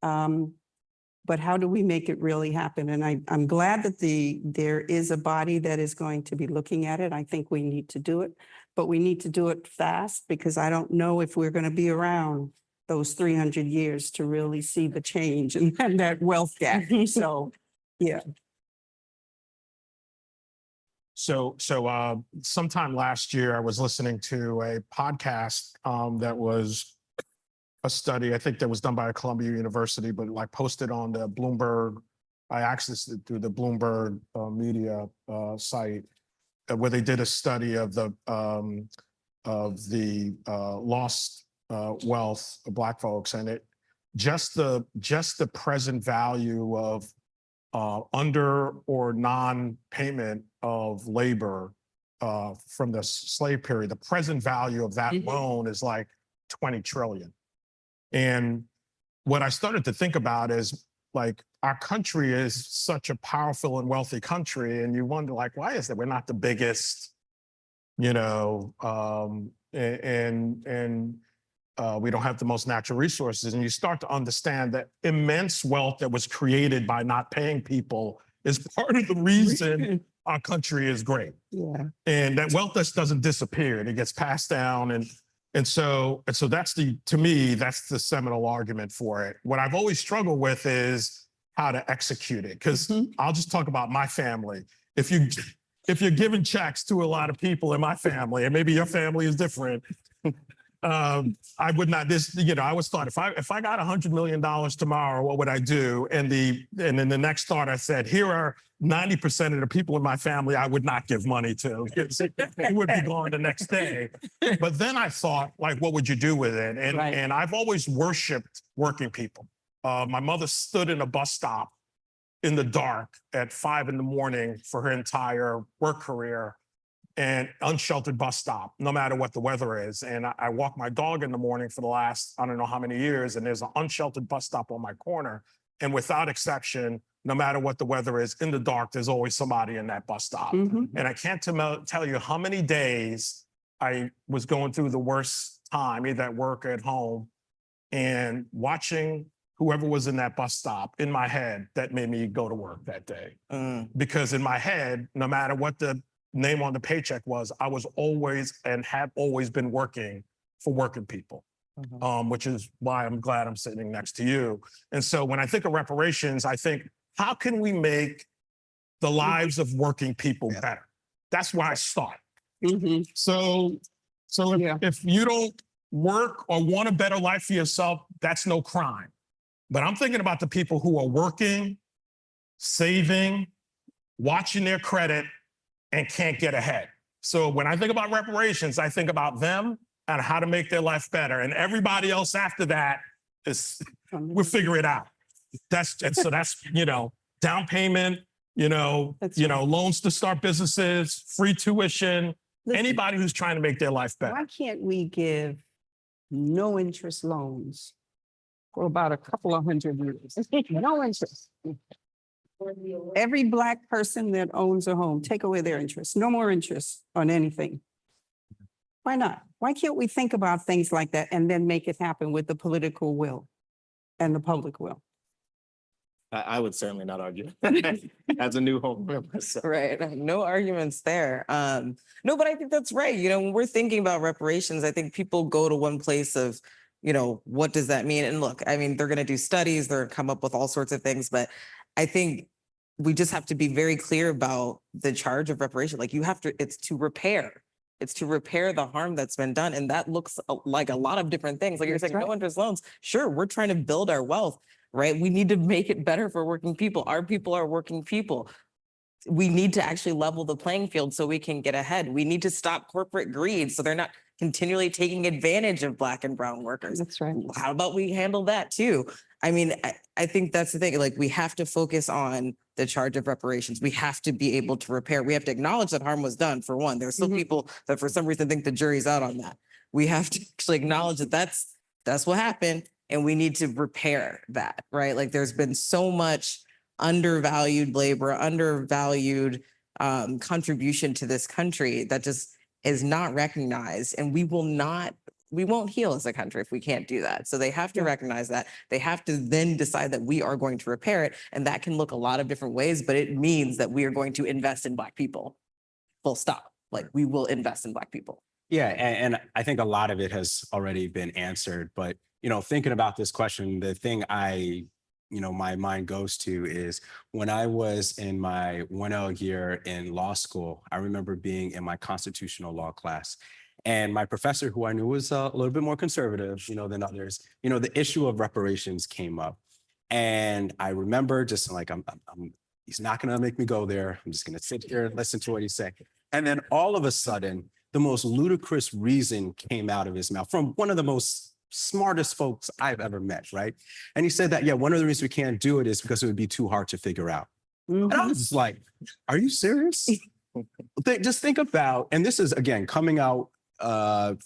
Speaker 4: But how do we make it really happen? And I'm glad that there is a body that is going to be looking at it. I think we need to do it, but we need to do it fast, because I don't know if we're going to be around those 300 years to really see the change and that wealth gap. So, yeah.
Speaker 5: So sometime last year, I was listening to a podcast that was a study, I think that was done by Columbia University, but like posted on the Bloomberg. I accessed it through the Bloomberg media site, where they did a study of the lost wealth of Black folks, and it just the present value of under or non-payment of labor from the slave period. The present value of that loan is like 20 trillion. And what I started to think about is, like, our country is such a powerful and wealthy country, and you wonder, like, why is it we're not the biggest, we don't have the most natural resources. And you start to understand that immense wealth that was created by not paying people is part of the reason our country is great.
Speaker 4: Yeah.
Speaker 5: And that wealth just doesn't disappear. It gets passed down. And so that's to me, that's the seminal argument for it. What I've always struggled with is how to execute it. Because I'll just talk about my family. If you're giving checks to a lot of people in my family, and maybe your family is different, I would not, I always thought, if I got $100 million tomorrow, what would I do? And then the next thought I said, here are 90% of the people in my family I would not give money to. It would be gone the next day. But then I thought, like, what would you do with it? And I've always worshiped working people. My mother stood in a bus stop in the dark at 5 a.m. for her entire work career, and unsheltered bus stop, no matter what the weather is. And I walk my dog in the morning for the last, I don't know how many years, and there's an unsheltered bus stop on my corner. And without exception, no matter what the weather is, in the dark, there's always somebody in that bus stop.
Speaker 4: Mhm.
Speaker 5: And I can't tell you how many days I was going through the worst time, either at work or at home, and watching whoever was in that bus stop in my head, that made me go to work that day. Because in my head, no matter what the name on the paycheck was, I was always and have always been working for working people, which is why I'm glad I'm sitting next to you. And so when I think of reparations, I think, how can we make the lives of working people better? That's where I start.
Speaker 4: Mhm.
Speaker 5: So if,
Speaker 4: Yeah.
Speaker 5: if you don't work or want a better life for yourself, that's no crime. But I'm thinking about the people who are working, saving, watching their credit, and can't get ahead. So when I think about reparations, I think about them and how to make their life better. And everybody else after that is, we'll figure it out. That's down payment,
Speaker 4: That's right.
Speaker 5: loans to start businesses, free tuition,
Speaker 4: Listen,
Speaker 5: anybody who's trying to make their life better.
Speaker 4: why can't we give no interest loans for about a couple of hundred years? No interest. Every Black person that owns a home, take away their interest. No more interest on anything. Why not? Why can't we think about things like that and then make it happen with the political will and the public will?
Speaker 3: I would certainly not argue as a new home myself.
Speaker 6: Right. No arguments there. No, but I think that's right. When we're thinking about reparations, I think people go to one place of, what does that mean? And look, I mean, they're going to do studies, they're going to come up with all sorts of things, but I think we just have to be very clear about the charge of reparation. Like it's to repair. It's to repair the harm that's been done. And that looks like a lot of different things. Like you're
Speaker 4: That's
Speaker 6: saying, no
Speaker 4: right.
Speaker 6: interest loans. Sure, we're trying to build our wealth, right? We need to make it better for working people. Our people are working people. We need to actually level the playing field so we can get ahead. We need to stop corporate greed so they're not continually taking advantage of Black and brown workers.
Speaker 4: That's right.
Speaker 6: How about we handle that too? I mean, I think that's the thing. Like, we have to focus on the charge of reparations. We have to be able to repair. We have to acknowledge that harm was done, for one. There's still people that for some reason think the jury's out on that. We have to actually acknowledge that that's what happened, and we need to repair that, right? Like, there's been so much undervalued labor, undervalued contribution to this country that just is not recognized, and we won't heal as a country if we can't do that. So they have to recognize that. They have to then decide that we are going to repair it. And that can look a lot of different ways, but it means that we are going to invest in Black people. Full stop. Like, we will invest in Black people.
Speaker 7: Yeah, and I think a lot of it has already been answered, but thinking about this question, the thing my mind goes to is when I was in my 1L year in law school, I remember being in my constitutional law class. And my professor, who I knew was a little bit more conservative, than others, the issue of reparations came up. And I remember just like, he's not going to make me go there. I'm just going to sit here and listen to what he's saying. And then all of a sudden, the most ludicrous reason came out of his mouth from one of the most smartest folks I've ever met, right? And he said that, one of the reasons we can't do it is because it would be too hard to figure out. And I was just like, are you serious? Just think about, and this is, again, coming out,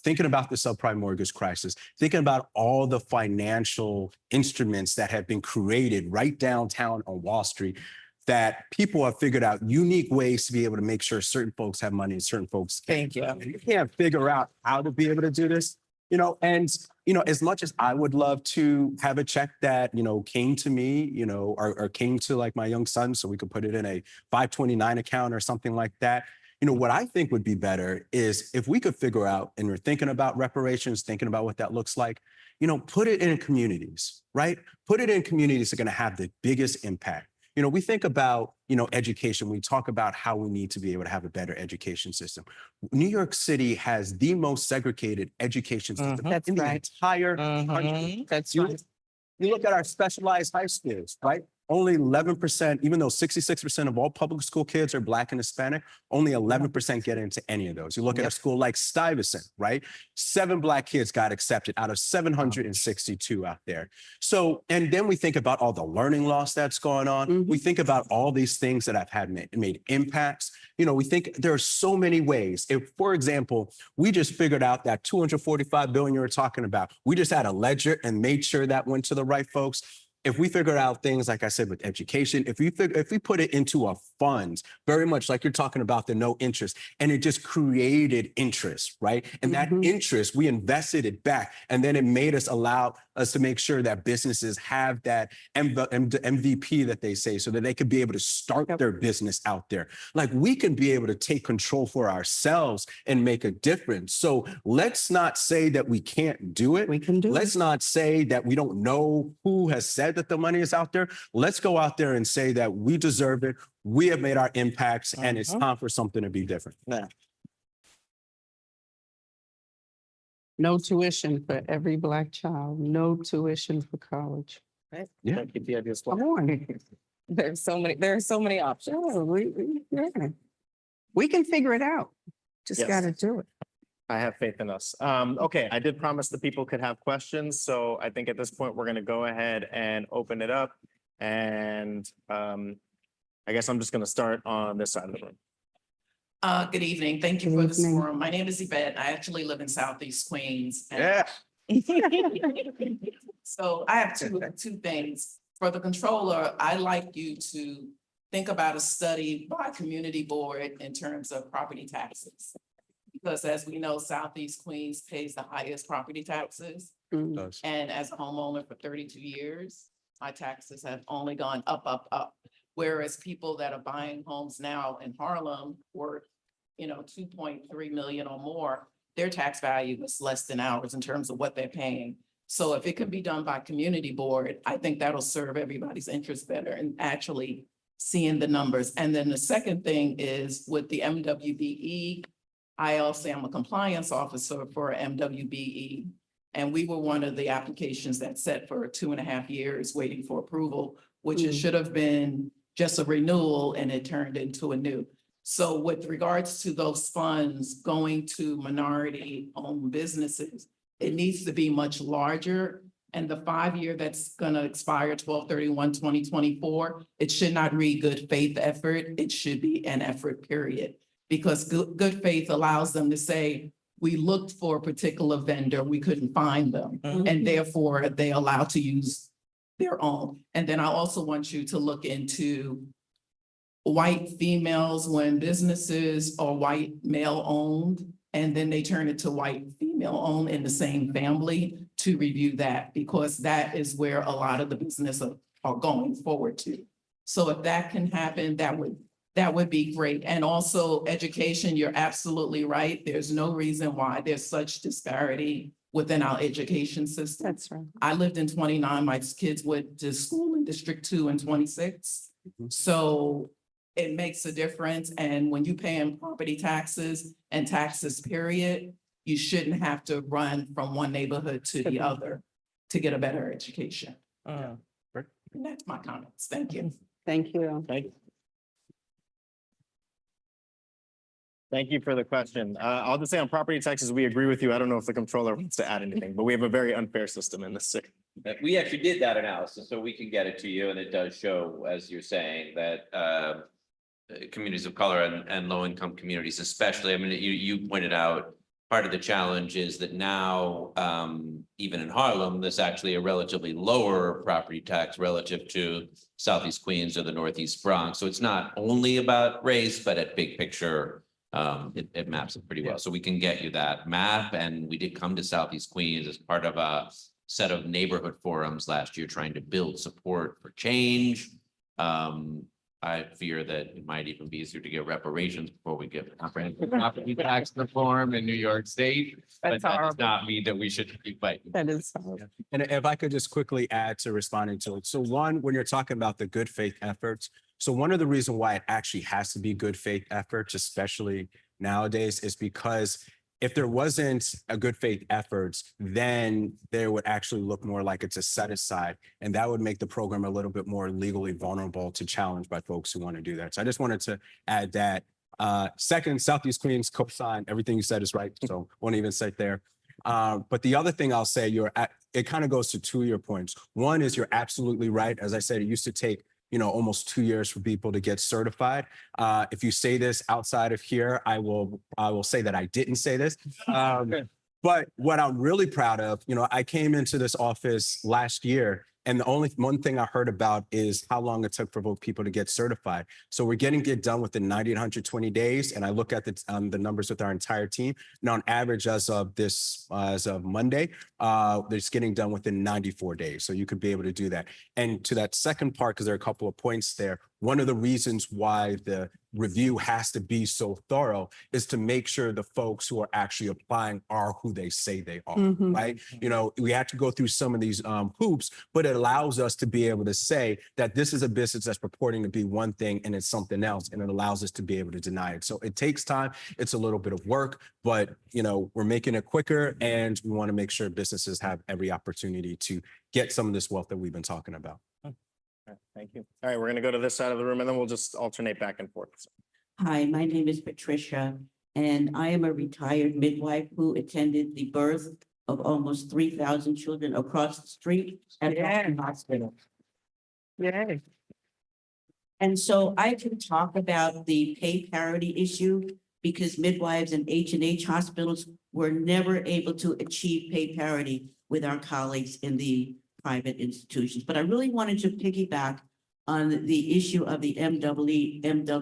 Speaker 7: thinking about the subprime mortgage crisis, thinking about all the financial instruments that have been created right downtown on Wall Street, that people have figured out unique ways to be able to make sure certain folks have money and certain folks can't.
Speaker 6: Thank you.
Speaker 7: And you can't figure out how to be able to do this. As much as I would love to have a check that, came to me, or came to like my young son, so we could put it in a 529 account or something like that. What I think would be better is if we could figure out, and we're thinking about reparations, thinking about what that looks like, put it in communities, right? Put it in communities that are going to have the biggest impact. We think about, education. We talk about how we need to be able to have a better education system. New York City has the most segregated education system
Speaker 4: That's
Speaker 7: in the
Speaker 4: right.
Speaker 7: entire country.
Speaker 6: That's
Speaker 7: You
Speaker 6: right.
Speaker 7: you look at our specialized high schools, right? only 11%, even though 66% of all public school kids are Black and Hispanic, only 11% get into any of those. You look at a school like Stuyvesant, right? 7 Black kids got accepted out of 762 out there. So, and then we think about all the learning loss that's going on. We think about all these things that have had made impacts. You know, we think there are so many ways. If, for example, we just figured out that 245 billion you were talking about, we just had a ledger and made sure that went to the right folks. If we figured out things, like I said, with education, if we put it into a fund, very much like you're talking about the no interest, and it just created interest, right? And that interest, we invested it back, and then it made us allow us to make sure that businesses have that MVP that they say, so that they could be able to start their business out there. Like, we can be able to take control for ourselves and make a difference. So let's not say that we can't do it.
Speaker 4: We can do
Speaker 7: Let's
Speaker 4: it.
Speaker 7: not say that we don't know who has said that the money is out there. Let's go out there and say that we deserve it. We have made our impacts, and it's time for something to be different.
Speaker 4: No tuition for every Black child, no tuition for college.
Speaker 7: Yeah.
Speaker 3: Keep the ideas
Speaker 4: Come
Speaker 3: flowing.
Speaker 4: on.
Speaker 6: There are so many options.
Speaker 4: Sure, we can figure it out. Just
Speaker 3: Yes.
Speaker 4: got to do it.
Speaker 3: I have faith in us. Okay, I did promise the people could have questions, so I think at this point, we're gonna go ahead and open it up. And I guess I'm just gonna start on this side of the room.
Speaker 8: Good evening. Thank you
Speaker 4: Good
Speaker 8: for this
Speaker 4: evening.
Speaker 8: forum. My name is Yvette. I actually live in Southeast Queens. and-
Speaker 7: Yeah.
Speaker 8: So I have two things. For the controller, I'd like you to think about a study by community board in terms of property taxes. Because as we know, Southeast Queens pays the highest property taxes.
Speaker 4: Mm.
Speaker 8: And as a homeowner for 32 years, my taxes have only gone up, up, up. Whereas people that are buying homes now in Harlem worth, 2.3 million or more, their tax value is less than ours in terms of what they're paying. So if it can be done by community board, I think that'll serve everybody's interest better and actually seeing the numbers. And then the second thing is with the MWBE, I also am a compliance officer for MWBE. And we were one of the applications that set for 2.5 years waiting for approval, which it should have been just a renewal and it turned into a new. So with regards to those funds going to minority-owned businesses, it needs to be much larger. And the 5-year that's gonna expire 12/31/2024, it should not read good faith effort. It should be an effort, period. Because good faith allows them to say, we looked for a particular vendor, we couldn't find them. And therefore, they allow to use their own. And then I also want you to look into white females when businesses are white male owned, and then they turn it to white female owned in the same family, to review that, because that is where a lot of the business are going forward to. So if that can happen, that would be great. And also education, you're absolutely right. There's no reason why there's such disparity within our education system.
Speaker 4: That's right.
Speaker 8: I lived in 29, my kids went to school in District 2 and 26. So it makes a difference. And when you pay in property taxes and taxes, period, you shouldn't have to run from one neighborhood to the other to get a better education. And that's my comments. Thank you.
Speaker 4: Thank you.
Speaker 3: Thank you for the question. I'll just say on property taxes, we agree with you. I don't know if the controller wants to add anything, but we have a very unfair system in this city.
Speaker 9: We actually did that analysis, so we can get it to you, and it does show, as you're saying, that communities of color and low-income communities especially, I mean, you pointed out, part of the challenge is that now, even in Harlem, there's actually a relatively lower property tax relative to Southeast Queens or the Northeast Bronx. So it's not only about race, but at big picture, it maps it pretty well. So we can get you that map, and we did come to Southeast Queens as part of a set of neighborhood forums last year, trying to build support for change. I fear that it might even be easier to get reparations before we get comprehensive property tax reform in New York State. But that does not mean that we should keep fighting.
Speaker 4: That is horrible.
Speaker 7: And if I could just quickly add to responding to it. So one, when you're talking about the good faith efforts, so one of the reasons why it actually has to be good faith efforts, especially nowadays, is because if there wasn't a good faith efforts, then there would actually look more like it's a set aside. And that would make the program a little bit more legally vulnerable to challenge by folks who want to do that. So I just wanted to add that. Second, Southeast Queens co-sign, everything you said is right. So won't even sit there. But the other thing I'll say, it kind of goes to two of your points. One is you're absolutely right. As I said, it used to take almost 2 years for people to get certified. If you say this outside of here, I will say that I didn't say this. But what I'm really proud of, I came into this office last year, and the only one thing I heard about is how long it took for people to get certified. So we're getting it done within 90 to 120 days. And I look at the numbers with our entire team. And on average, as of Monday, it's getting done within 94 days. So you could be able to do that. And to that second part, because there are a couple of points there, one of the reasons why the review has to be so thorough is to make sure the folks who are actually applying are who they say they are,
Speaker 4: Mhm.
Speaker 7: right? We have to go through some of these hoops, but it allows us to be able to say that this is a business that's purporting to be one thing and it's something else, and it allows us to be able to deny it. So it takes time. It's a little bit of work, but we're making it quicker, and we want to make sure businesses have every opportunity to get some of this wealth that we've been talking about.
Speaker 3: Thank you. All right, we're going to go to this side of the room, and then we'll just alternate back and forth.
Speaker 10: Hi, my name is Patricia, and I am a retired midwife who attended the birth of almost 3,000 children across the street at Boston Hospital.
Speaker 4: Yay.
Speaker 10: And so I can talk about the pay parity issue because midwives and H&H hospitals were never able to achieve pay parity with our colleagues in the private institutions. But I really wanted to piggyback on the issue of the MWBE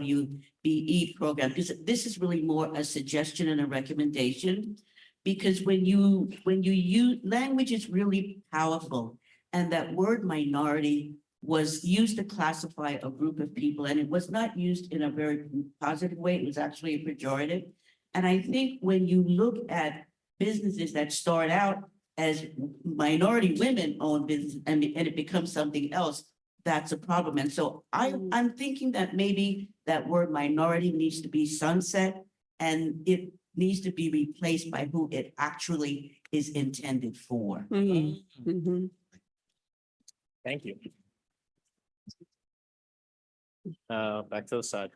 Speaker 10: program, because this is really more a suggestion and a recommendation. Because when you use, language is really powerful, and that word minority was used to classify a group of people, and it was not used in a very positive way. It was actually a pejorative. And I think when you look at businesses that start out as minority women-owned business and it becomes something else, that's a problem. And so I'm thinking that maybe that word minority needs to be sunset, and it needs to be replaced by who it actually is intended for.
Speaker 4: Mhm. Mhm.
Speaker 3: Thank you. Back to the side.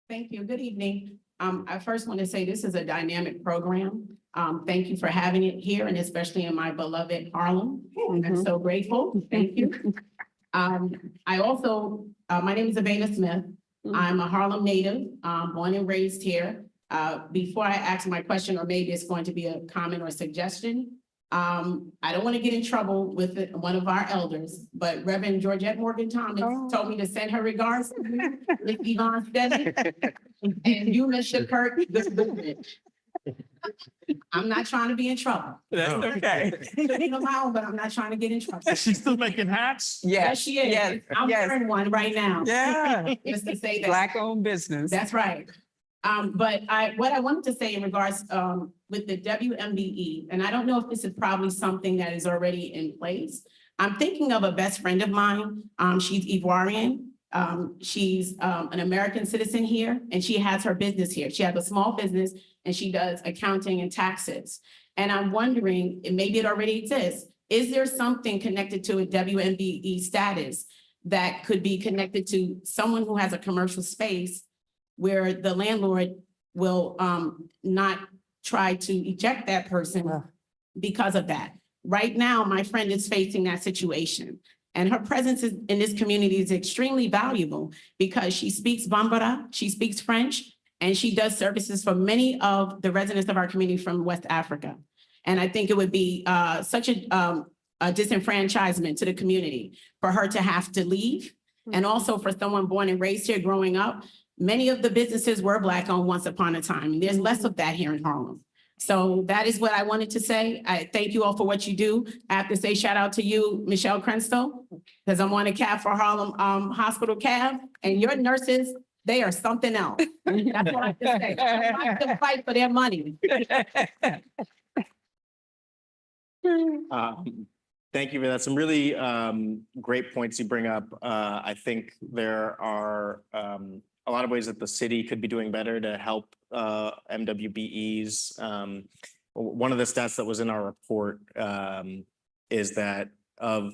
Speaker 8: Thank you. Good evening. I first want to say this is a dynamic program. Thank you for having it here, and especially in my beloved Harlem. I'm so grateful. Thank you. I also, my name is Avena Smith. I'm a Harlem native, born and raised here. Before I ask my question, or maybe it's going to be a comment or suggestion, I don't want to get in trouble with one of our elders, but Reverend Georgette Morgan Thomas told me to send her regards. Miss Yvonne Stedman, and you, Mr. Kirk, this movement. I'm not trying to be in trouble.
Speaker 6: That's okay.
Speaker 8: But I'm not trying to get in trouble.
Speaker 5: She's still making hats?
Speaker 8: Yes, she is.
Speaker 6: Yes,
Speaker 8: I'm
Speaker 6: yes.
Speaker 8: wearing one right now.
Speaker 6: Yeah.
Speaker 8: Just to say that.
Speaker 6: Black-owned business.
Speaker 8: That's right. But what I wanted to say in regards, with the WMBE, and I don't know if this is probably something that is already in place. I'm thinking of a best friend of mine. She's Ivoirian. She's an American citizen here, and she has her business here. She has a small business, and she does accounting and taxes. And I'm wondering, and maybe it already exists, is there something connected to a WMBE status that could be connected to someone who has a commercial space where the landlord will not try to eject that person because of that? Right now, my friend is facing that situation. And her presence in this community is extremely valuable because she speaks Bambara, she speaks French, and she does services for many of the residents of our community from West Africa. And I think it would be such a disenfranchisement to the community for her to have to leave. And also for someone born and raised here growing up, many of the businesses were Black-owned once upon a time. There's less of that here in Harlem. So that is what I wanted to say. I thank you all for what you do. I have to say shout out to you, Michelle Crensto, because I'm on a cab for Harlem Hospital cab, and your nurses, they are something else. That's what I have to say. I have to fight for their money.
Speaker 3: Thank you for that. Some really great points you bring up. I think there are a lot of ways that the city could be doing better to help MWBEs. One of the stats that was in our report is that of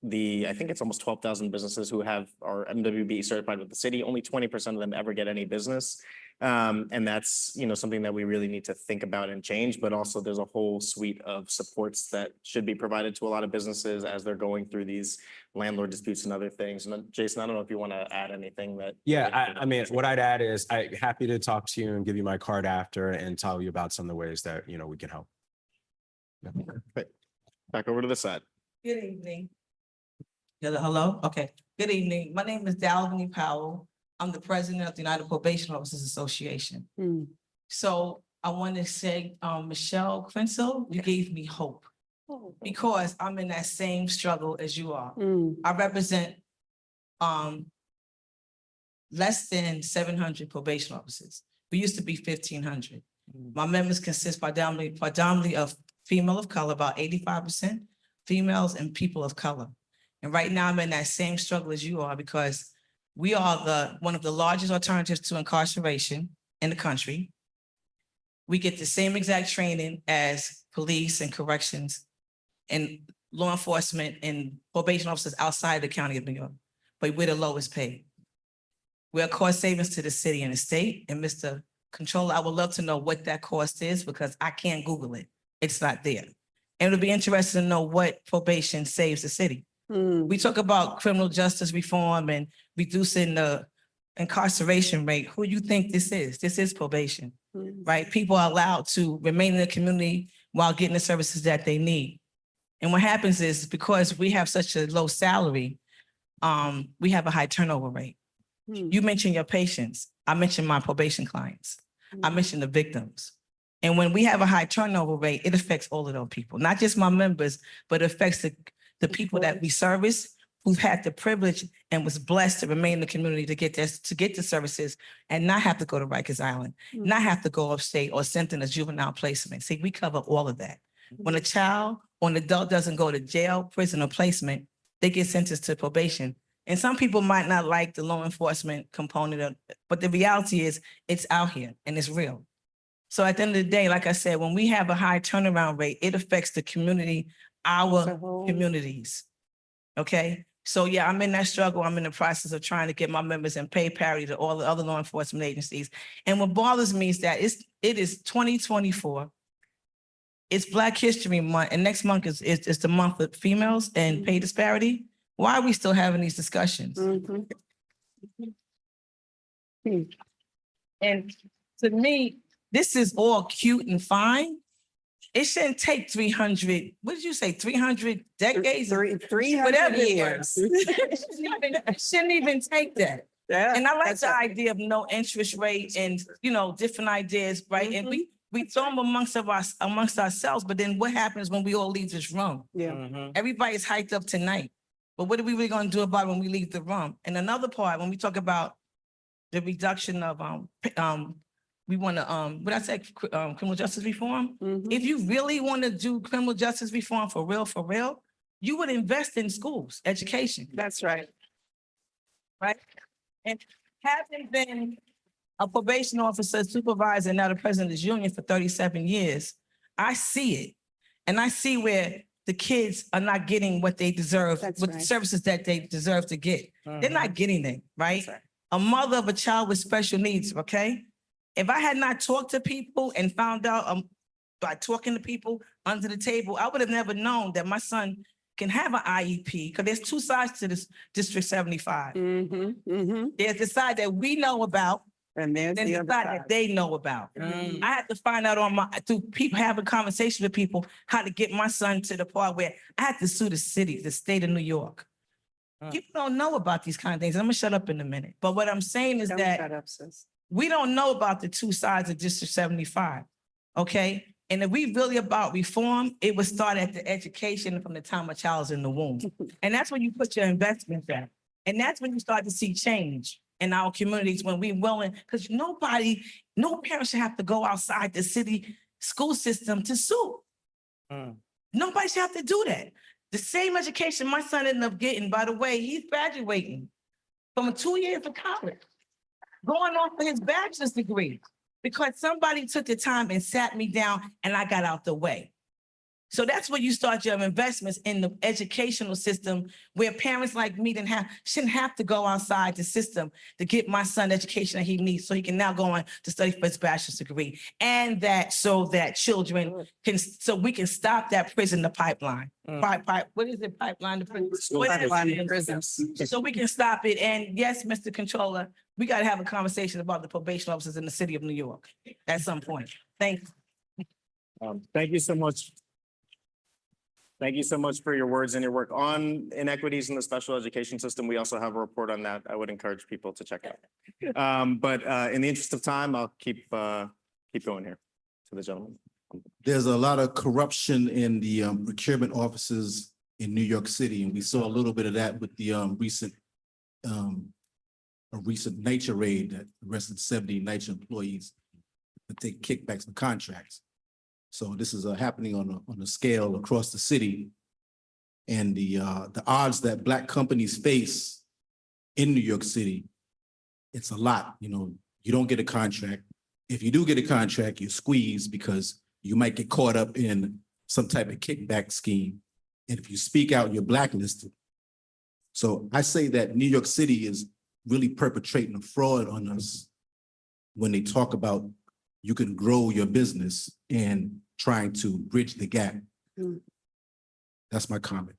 Speaker 3: the, I think it's almost 12,000 businesses who are MWBE certified with the city, only 20% of them ever get any business. And that's, something that we really need to think about and change, but also there's a whole suite of supports that should be provided to a lot of businesses as they're going through these landlord disputes and other things. And then, Jason, I don't know if you want to add anything that.
Speaker 7: Yeah, I mean, what I'd add is I'm happy to talk to you and give you my card after and tell you about some of the ways that, we can help.
Speaker 3: Great. Back over to the side.
Speaker 11: Good evening. Hello, okay. Good evening. My name is Dalvin Powell. I'm the president of the United Probation Officers Association.
Speaker 4: Hmm.
Speaker 11: So I want to say, Michelle Crensel, you gave me hope because I'm in that same struggle as you are.
Speaker 4: Hmm.
Speaker 11: I represent less than 700 probation officers. We used to be 1,500. My members consist predominantly of female of color, about 85% females and people of color. And right now I'm in that same struggle as you are because we are one of the largest alternatives to incarceration in the country. We get the same exact training as police and corrections and law enforcement and probation officers outside the county of New York, but we're the lowest paid. We're a cost savings to the city and the state. And Mr. Controller, I would love to know what that cost is because I can't Google it. It's not there. And it'll be interesting to know what probation saves the city. We talk about criminal justice reform and reducing the incarceration rate. Who do you think this is? This is probation, right? People are allowed to remain in the community while getting the services that they need. And what happens is because we have such a low salary, we have a high turnover rate. You mentioned your patients. I mentioned my probation clients. I mentioned the victims. And when we have a high turnover rate, it affects all of those people, not just my members, but it affects the people that we service who've had the privilege and was blessed to remain in the community to get the services and not have to go to Rikers Island, not have to go upstate or sent in a juvenile placement. See, we cover all of that. When a child or an adult doesn't go to jail, prison, or placement, they get sentenced to probation. And some people might not like the law enforcement component, but the reality is it's out here and it's real. So at the end of the day, like I said, when we have a high turnaround rate, it affects the community, our communities. Okay. So yeah, I'm in that struggle. I'm in the process of trying to get my members in pay parity to all the other law enforcement agencies. And what bothers me is that it is 2024. It's Black History Month, and next month is the month of females and pay disparity. Why are we still having these discussions? And to me, this is all cute and fine. It shouldn't take 300, what did you say, 300 decades?
Speaker 4: 300
Speaker 11: Whatever it
Speaker 4: years.
Speaker 11: was. It shouldn't even take that.
Speaker 4: Yeah,
Speaker 11: And I like
Speaker 4: that's
Speaker 11: the
Speaker 4: right.
Speaker 11: idea of no interest rate and, different ideas, right? And we throw them amongst ourselves, but then what happens when we all leave this room?
Speaker 4: Yeah.
Speaker 11: Everybody's hyped up tonight, but what are we really gonna do about it when we leave the room? And another part, when we talk about the reduction of, we wanna, what I said, criminal justice reform. If you really want to do criminal justice reform for real, you would invest in schools, education.
Speaker 4: That's right.
Speaker 11: Right? And having been a probation officer, supervisor, and now the president of this union for 37 years, I see it. And I see where the kids are not getting what they deserve,
Speaker 4: That's
Speaker 11: with the
Speaker 4: right.
Speaker 11: services that they deserve to get. They're not getting it, right? A mother of a child with special needs, okay? If I had not talked to people and found out by talking to people under the table, I would have never known that my son can have an IEP because there's two sides to this District 75. There's the side that we know about,
Speaker 4: And there's
Speaker 11: then
Speaker 4: the
Speaker 11: the
Speaker 4: other
Speaker 11: side
Speaker 4: side.
Speaker 11: that they know about. I had to find out through people having conversations with people how to get my son to the part where I had to sue the city, the state of New York. People don't know about these kind of things. I'm gonna shut up in a minute. But what I'm saying is
Speaker 4: Don't
Speaker 11: that
Speaker 4: shut up, sis.
Speaker 11: we don't know about the two sides of District 75, okay? And if we really about reform, it would start at the education from the time a child's in the womb. And that's when you put your investments at. And that's when you start to see change in our communities when we willing, because no parent should have to go outside the city school system to sue. Nobody should have to do that. The same education my son ended up getting, by the way, he's graduating from 2 years of college. going off for his bachelor's degree because somebody took the time and sat me down and I got out the way. So that's where you start your investments in the educational system, where parents like me shouldn't have to go outside the system to get my son the education that he needs, so he can now go on to study for his bachelor's degree. And that so that children so we can stop that prison, the pipeline. What is it? Pipeline to prison. What is it?
Speaker 4: Pipeline to prisons.
Speaker 11: So we can stop it. And yes, Mr. Controller, we got to have a conversation about the probation officers in the city of New York at some point. Thank you.
Speaker 3: Thank you so much. Thank you so much for your words and your work on inequities in the special education system. We also have a report on that. I would encourage people to check out. But in the interest of time, I'll keep going here to the gentleman.
Speaker 12: There's a lot of corruption in the procurement offices in New York City, and we saw a little bit of that with the recent nature raid that arrested 70 nature employees to take kickbacks for contracts. So this is happening on a scale across the city, and the odds that Black companies face in New York City, it's a lot. You know, you don't get a contract. If you do get a contract, you're squeezed because you might get caught up in some type of kickback scheme. And if you speak out, you're blacklisted. So I say that New York City is really perpetrating a fraud on us when they talk about you can grow your business and trying to bridge the gap. That's my comment.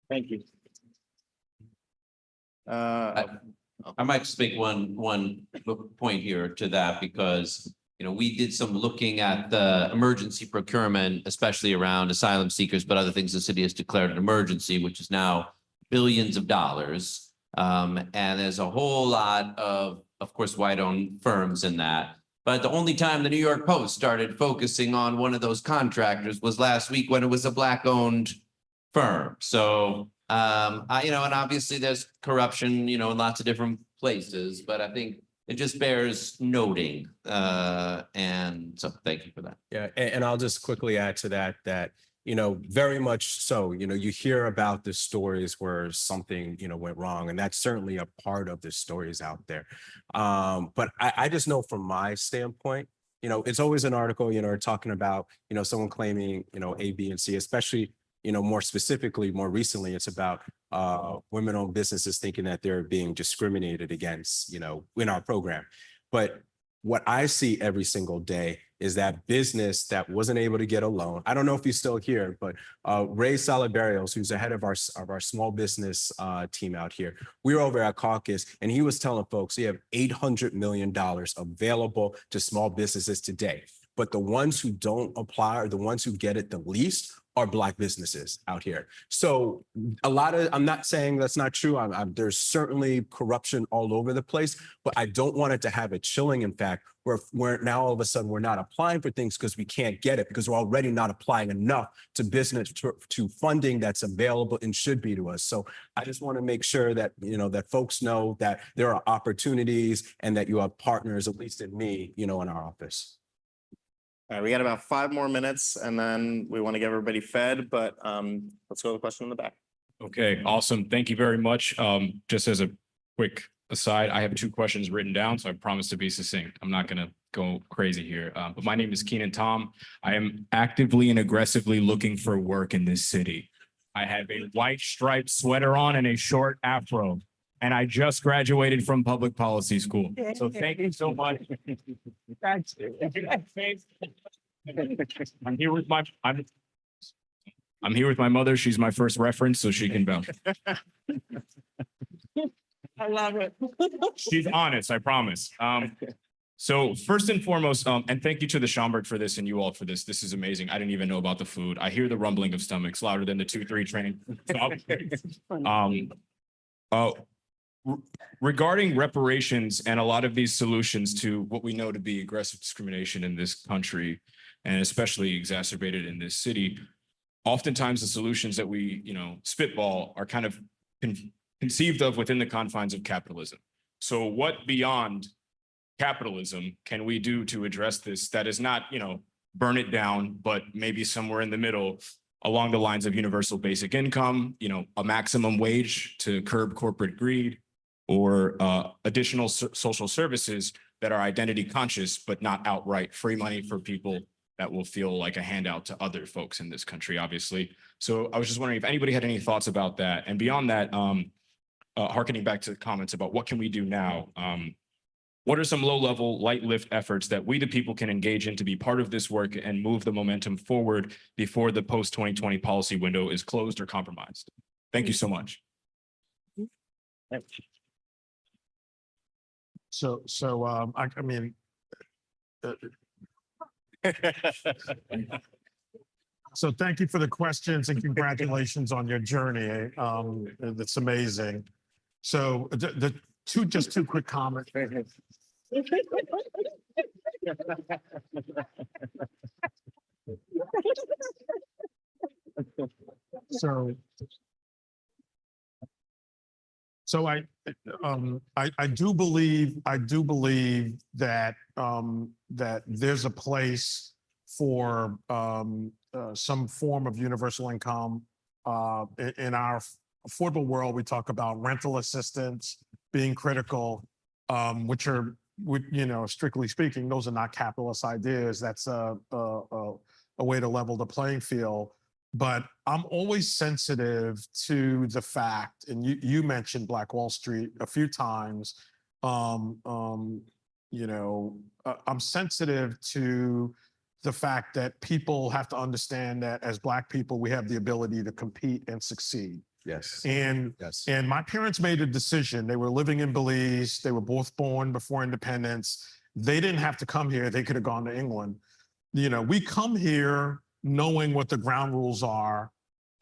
Speaker 3: Thank you.
Speaker 9: I might just make one point here to that, because, you know, we did some looking at the emergency procurement, especially around asylum seekers, but other things the city has declared an emergency, which is now billions of dollars. And there's a whole lot of course, white-owned firms in that. But the only time the New York Post started focusing on one of those contractors was last week when it was a Black-owned firm. So, and obviously there's corruption, in lots of different places, but I think it just bears noting. And so thank you for that.
Speaker 7: Yeah, and I'll just quickly add to that, very much so, you hear about the stories where something, went wrong, and that's certainly a part of the stories out there. But I just know from my standpoint, it's always an article, talking about, someone claiming, A, B, and C, especially, more specifically, more recently, it's about women-owned businesses thinking that they're being discriminated against, in our program. But what I see every single day is that business that wasn't able to get a loan. I don't know if he's still here, but Ray Salibarios, who's the head of our small business team out here, we were over at caucus, and he was telling folks we have $800 million available to small businesses today. But the ones who don't apply, or the ones who get it the least, are Black businesses out here. So I'm not saying that's not true. There's certainly corruption all over the place, but I don't want it to have a chilling impact where we're now all of a sudden we're not applying for things because we can't get it, because we're already not applying enough to business, to funding that's available and should be to us. So I just want to make sure that, that folks know that there are opportunities and that you have partners, at least in me, in our office.
Speaker 3: All right, we got about 5 more minutes, and then we want to get everybody fed, but let's go to the question in the back.
Speaker 13: Okay, awesome. Thank you very much. Just as a quick aside, I have 2 questions written down, so I promise to be succinct. I'm not going to go crazy here. But my name is Keenan Tom. I am actively and aggressively looking for work in this city. I have a white striped sweater on and a short afro, and I just graduated from public policy school. So thank you so much. I'm here with my mother. She's my first reference, so she can vouch.
Speaker 11: I love it.
Speaker 13: She's honest, I promise. So first and foremost, and thank you to the Schomburg for this and you all for this. This is amazing. I didn't even know about the food. I hear the rumbling of stomachs louder than the 2-3 train. Regarding reparations and a lot of these solutions to what we know to be aggressive discrimination in this country, and especially exacerbated in this city, oftentimes the solutions that we, spitball are kind of conceived of within the confines of capitalism. So what beyond capitalism can we do to address this that is not, burn it down, but maybe somewhere in the middle along the lines of universal basic income, a maximum wage to curb corporate greed, or additional social services that are identity conscious, but not outright free money for people that will feel like a handout to other folks in this country, obviously. So I was just wondering if anybody had any thoughts about that. And beyond that, hearkening back to the comments about what can we do now, what are some low-level, light lift efforts that we the people can engage in to be part of this work and move the momentum forward before the post-2020 policy window is closed or compromised? Thank you so much.
Speaker 5: I mean, so thank you for the questions and congratulations on your journey. That's amazing. So just two quick comments. So I do believe that that there's a place for some form of universal income. In our affordable world, we talk about rental assistance being critical, which are, you know, strictly speaking, those are not capitalist ideas. That's a way to level the playing field. But I'm always sensitive to the fact, and you mentioned Black Wall Street a few times. You know, I'm sensitive to the fact that people have to understand that as Black people, we have the ability to compete and succeed.
Speaker 7: Yes.
Speaker 5: And my parents made a decision. They were living in Belize. They were both born before independence. They didn't have to come here. They could have gone to England. You know, we come here knowing what the ground rules are.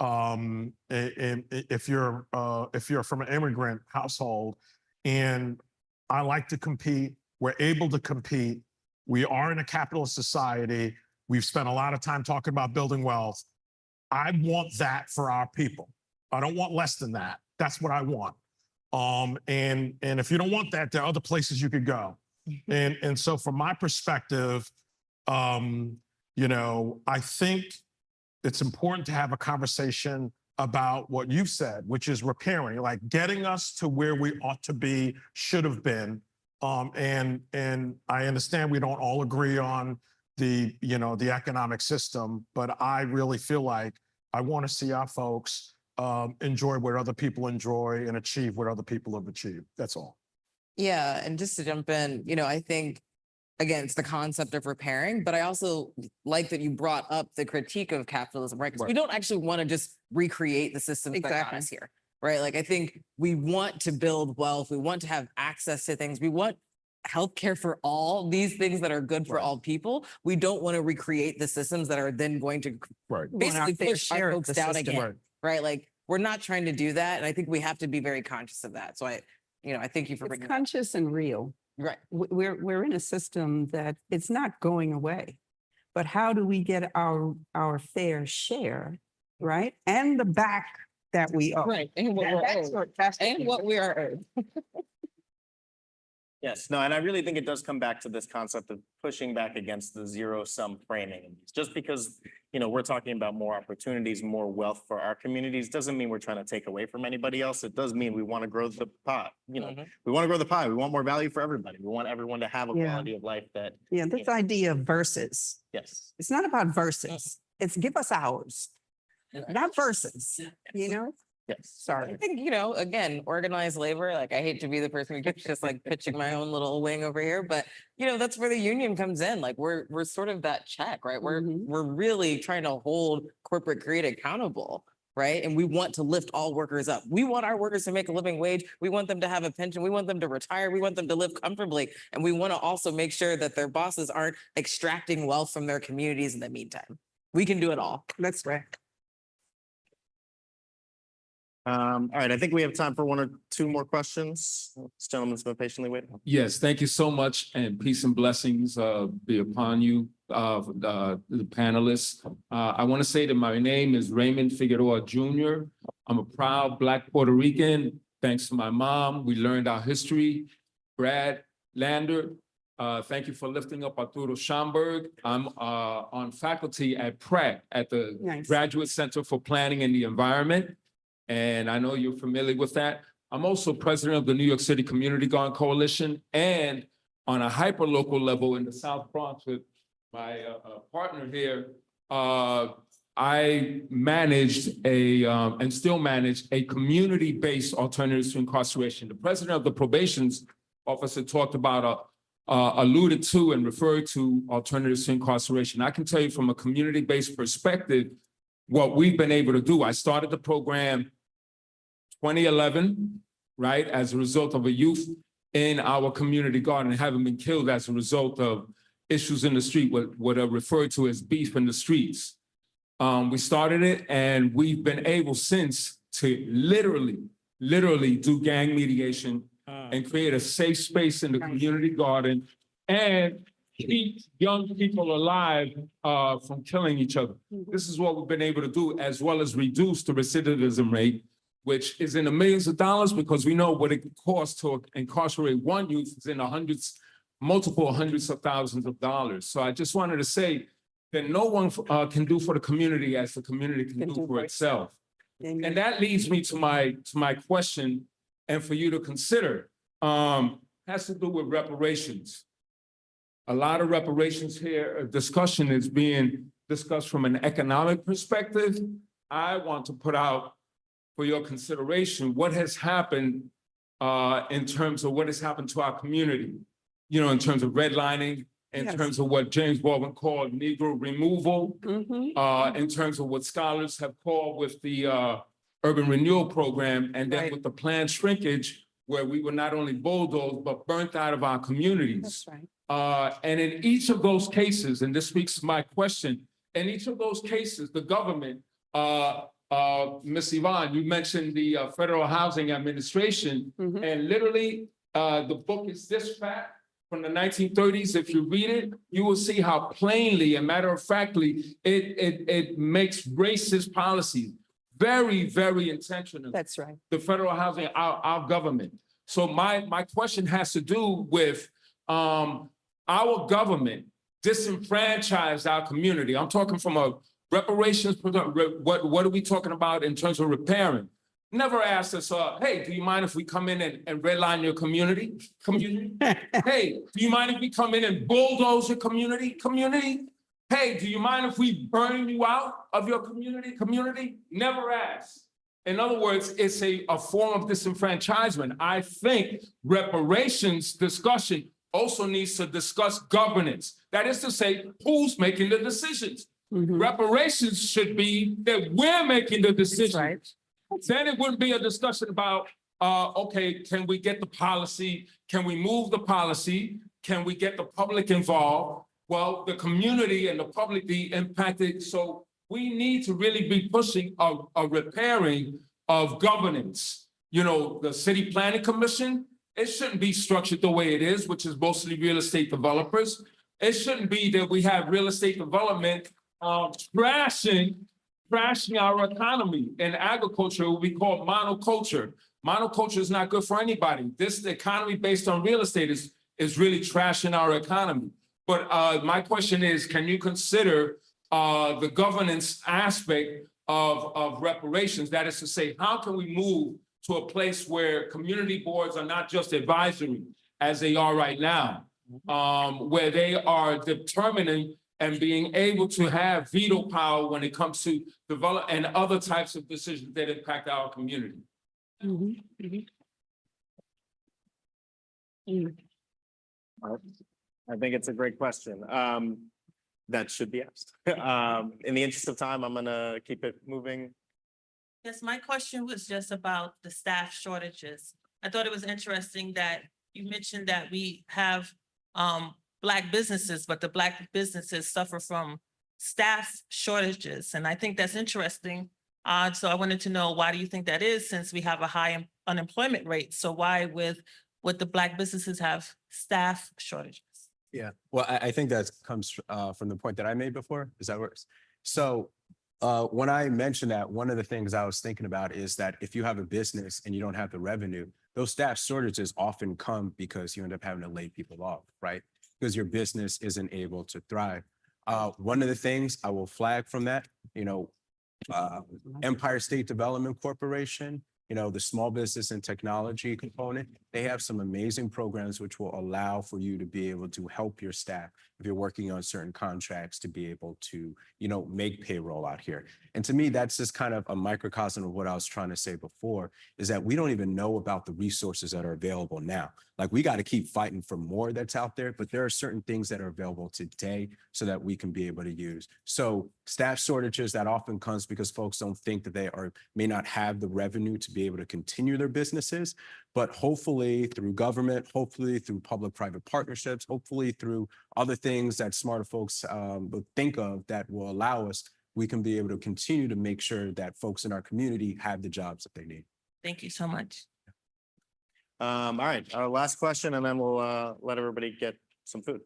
Speaker 5: And if you're from an immigrant household, and I like to compete, we're able to compete. We are in a capitalist society. We've spent a lot of time talking about building wealth. I want that for our people. I don't want less than that. That's what I want. And if you don't want that, there are other places you could go. And so from my perspective, you know, I think it's important to have a conversation about what you've said, which is repairing, like getting us to where we ought to be, should have been. And I understand we don't all agree on the, you know, the economic system, but I really feel like I want to see our folks enjoy what other people enjoy and achieve what other people have achieved. That's all.
Speaker 6: Yeah, and just to jump in, you know, I think, again, it's the concept of repairing, but I also like that you brought up the critique of capitalism, right? Because we don't actually want to just recreate the systems that got us here, right? Like, I think we want to build wealth. We want to have access to things. We want healthcare for all, these things that are good for all people. We don't want to recreate the systems that are then going to basically push our folks down again, right? Like, we're not trying to do that. And I think we have to be very conscious of that. So I thank you for bringing that up.
Speaker 4: Conscious and real.
Speaker 6: Right.
Speaker 4: We're in a system that it's not going away, but how do we get our fair share, right? And the back that we owe.
Speaker 6: Right. And what we're owed. And what we are owed.
Speaker 3: Yes, no, and I really think it does come back to this concept of pushing back against the zero-sum framing. Just because, you know, we're talking about more opportunities, more wealth for our communities, doesn't mean we're trying to take away from anybody else. It does mean we want to grow the pie. You know, we want to grow the pie. We want more value for everybody. We want everyone to have a quality of life that.
Speaker 4: Yeah, this idea of versus.
Speaker 3: Yes.
Speaker 4: It's not about versus. It's give us ours, not versus, you know?
Speaker 3: Yes.
Speaker 4: Sorry.
Speaker 6: I think, you know, again, organized labor, like, I hate to be the person who keeps just like pitching my own little wing over here, but you know, that's where the union comes in. Like, we're sort of that check, right? We're really trying to hold corporate greed accountable, right? And we want to lift all workers up. We want our workers to make a living wage. We want them to have a pension. We want them to retire. We want them to live comfortably. And we want to also make sure that their bosses aren't extracting wealth from their communities in the meantime. We can do it all.
Speaker 4: That's right.
Speaker 3: All right, I think we have time for one or two more questions. This gentleman's been patiently waiting.
Speaker 14: Yes, thank you so much, and peace and blessings be upon you, the panelists. I want to say that my name is Raymond Figueroa Jr. I'm a proud Black Puerto Rican. Thanks to my mom, we learned our history. Brad Lander, thank you for lifting up Arturo Schomburg. I'm on faculty at Pratt at the Graduate Center for Planning and the Environment. And I know you're familiar with that. I'm also president of the New York City Community Garden Coalition, and on a hyper-local level in the South Bronx with my partner here, I managed and still manage a community-based alternatives to incarceration. The president of the probation's officer talked about alluded to and referred to alternatives to incarceration. I can tell you from a community-based perspective, what we've been able to do. I started the program 2011, right, as a result of a youth in our community garden having been killed as a result of issues in the street, what are referred to as beef in the streets. We started it, and we've been able since to literally do gang mediation and create a safe space in the community garden and keep young people alive from killing each other. This is what we've been able to do, as well as reduce the recidivism rate, which is in the millions of dollars, because we know what it costs to incarcerate one youth is in the multiple hundreds of thousands of dollars. So I just wanted to say that no one can do for the community as the community can do for itself. And that leads me to my question, and for you to consider, has to do with reparations. A lot of reparations here, discussion is being discussed from an economic perspective. I want to put out for your consideration what has happened in terms of what has happened to our community, you know, in terms of redlining, in terms of what James Baldwin called Negro removal, in terms of what scholars have called with the urban renewal program, and then with the planned shrinkage, where we were not only bulldozed, but burnt out of our communities.
Speaker 4: That's right.
Speaker 14: And in each of those cases, and this speaks to my question, in each of those cases, the government, Ms. Yvonne, you mentioned the Federal Housing Administration, and literally the book is this fat from the 1930s. If you read it, you will see how plainly and matter-of-factly it makes racist policies very, very intentional.
Speaker 4: That's right.
Speaker 14: The federal housing, our government. So my question has to do with our government disenfranchised our community. I'm talking from a reparations, what are we talking about in terms of repairing? Never asked us, hey, do you mind if we come in and redline your community? Hey, do you mind if we come in and bulldoze your community? Hey, do you mind if we burn you out of your community? Never asked. In other words, it's a form of disenfranchisement. I think reparations discussion also needs to discuss governance. That is to say, who's making the decisions? Reparations should be that we're making the decisions. Then it wouldn't be a discussion about, okay, can we get the policy? Can we move the policy? Can we get the public involved? Well, the community and the public be impacted. So we need to really be pushing a repairing of governance. You know, the City Planning Commission, it shouldn't be structured the way it is, which is mostly real estate developers. It shouldn't be that we have real estate development crashing our economy. In agriculture, what we call monoculture. Monoculture is not good for anybody. This economy based on real estate is really trashing our economy. But my question is, can you consider the governance aspect of reparations? That is to say, how can we move to a place where community boards are not just advisory, as they are right now, where they are determining and being able to have veto power when it comes to develop and other types of decisions that impact our community?
Speaker 3: I think it's a great question that should be asked. In the interest of time, I'm gonna keep it moving.
Speaker 15: Yes, my question was just about the staff shortages. I thought it was interesting that you mentioned that we have Black businesses, but the Black businesses suffer from staff shortages. And I think that's interesting. So I wanted to know, why do you think that is, since we have a high unemployment rate? So why would the Black businesses have staff shortages?
Speaker 7: Yeah, well, I think that comes from the point that I made before. Does that work? So when I mentioned that, one of the things I was thinking about is that if you have a business and you don't have the revenue, those staff shortages often come because you end up having to lay people off, right? Because your business isn't able to thrive. One of the things I will flag from that, you know, Empire State Development Corporation you know, the small business and technology component, they have some amazing programs which will allow for you to be able to help your staff if you're working on certain contracts to be able to, you know, make payroll out here. And to me, that's just kind of a microcosm of what I was trying to say before, is that we don't even know about the resources that are available now. Like, we got to keep fighting for more that's out there, but there are certain things that are available today so that we can be able to use. So staff shortages, that often comes because folks don't think that they may not have the revenue to be able to continue their businesses. But hopefully through government, hopefully through public-private partnerships, hopefully through other things that smarter folks will think of that will allow us, we can be able to continue to make sure that folks in our community have the jobs that they need.
Speaker 15: Thank you so much.
Speaker 3: All right, our last question, and then we'll let everybody get some food.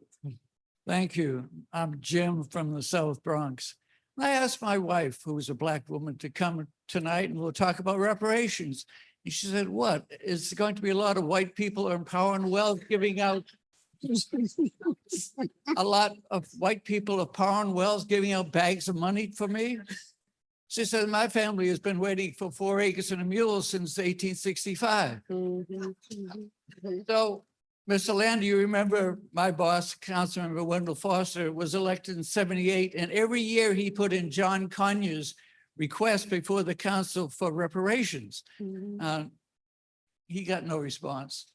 Speaker 16: Thank you. I'm Jim from the South Bronx. I asked my wife, who is a Black woman, to come tonight and we'll talk about reparations. And she said, what? Is there going to be a lot of white people in power and wealth giving out a lot of white people of power and wealth giving out bags of money for me? She said, my family has been waiting for 4 acres and a mule since 1865. So, Mr. Land, you remember my boss, Councilmember Wendell Foster, was elected in 78, and every year he put in John Conyers' request before the council for reparations. He got no response.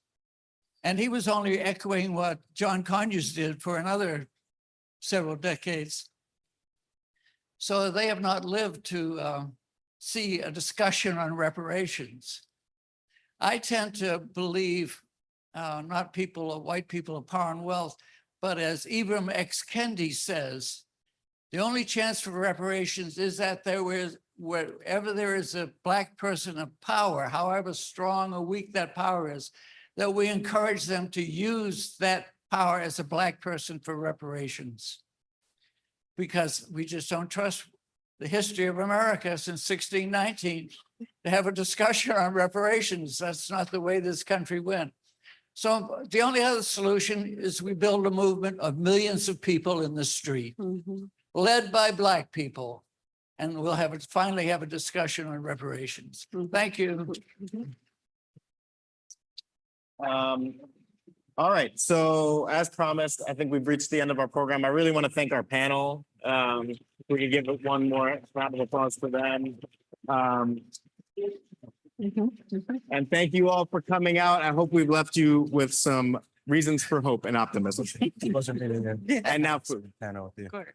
Speaker 16: And he was only echoing what John Conyers did for another several decades. So they have not lived to see a discussion on reparations. I tend to believe not white people of power and wealth, but as Ibram X. Kendi says, the only chance for reparations is that wherever there is a Black person of power, however strong or weak that power is, that we encourage them to use that power as a Black person for reparations. Because we just don't trust the history of America since 1619 to have a discussion on reparations. That's not the way this country went. So the only other solution is we build a movement of millions of people in the street, led by Black people, and we'll finally have a discussion on reparations. Thank you.
Speaker 3: All right, so as promised, I think we've reached the end of our program. I really want to thank our panel. We can give it one more round of applause for them. And thank you all for coming out. I hope we've left you with some reasons for hope and optimism. And now food.
Speaker 7: Panel with you.
Speaker 6: Of course.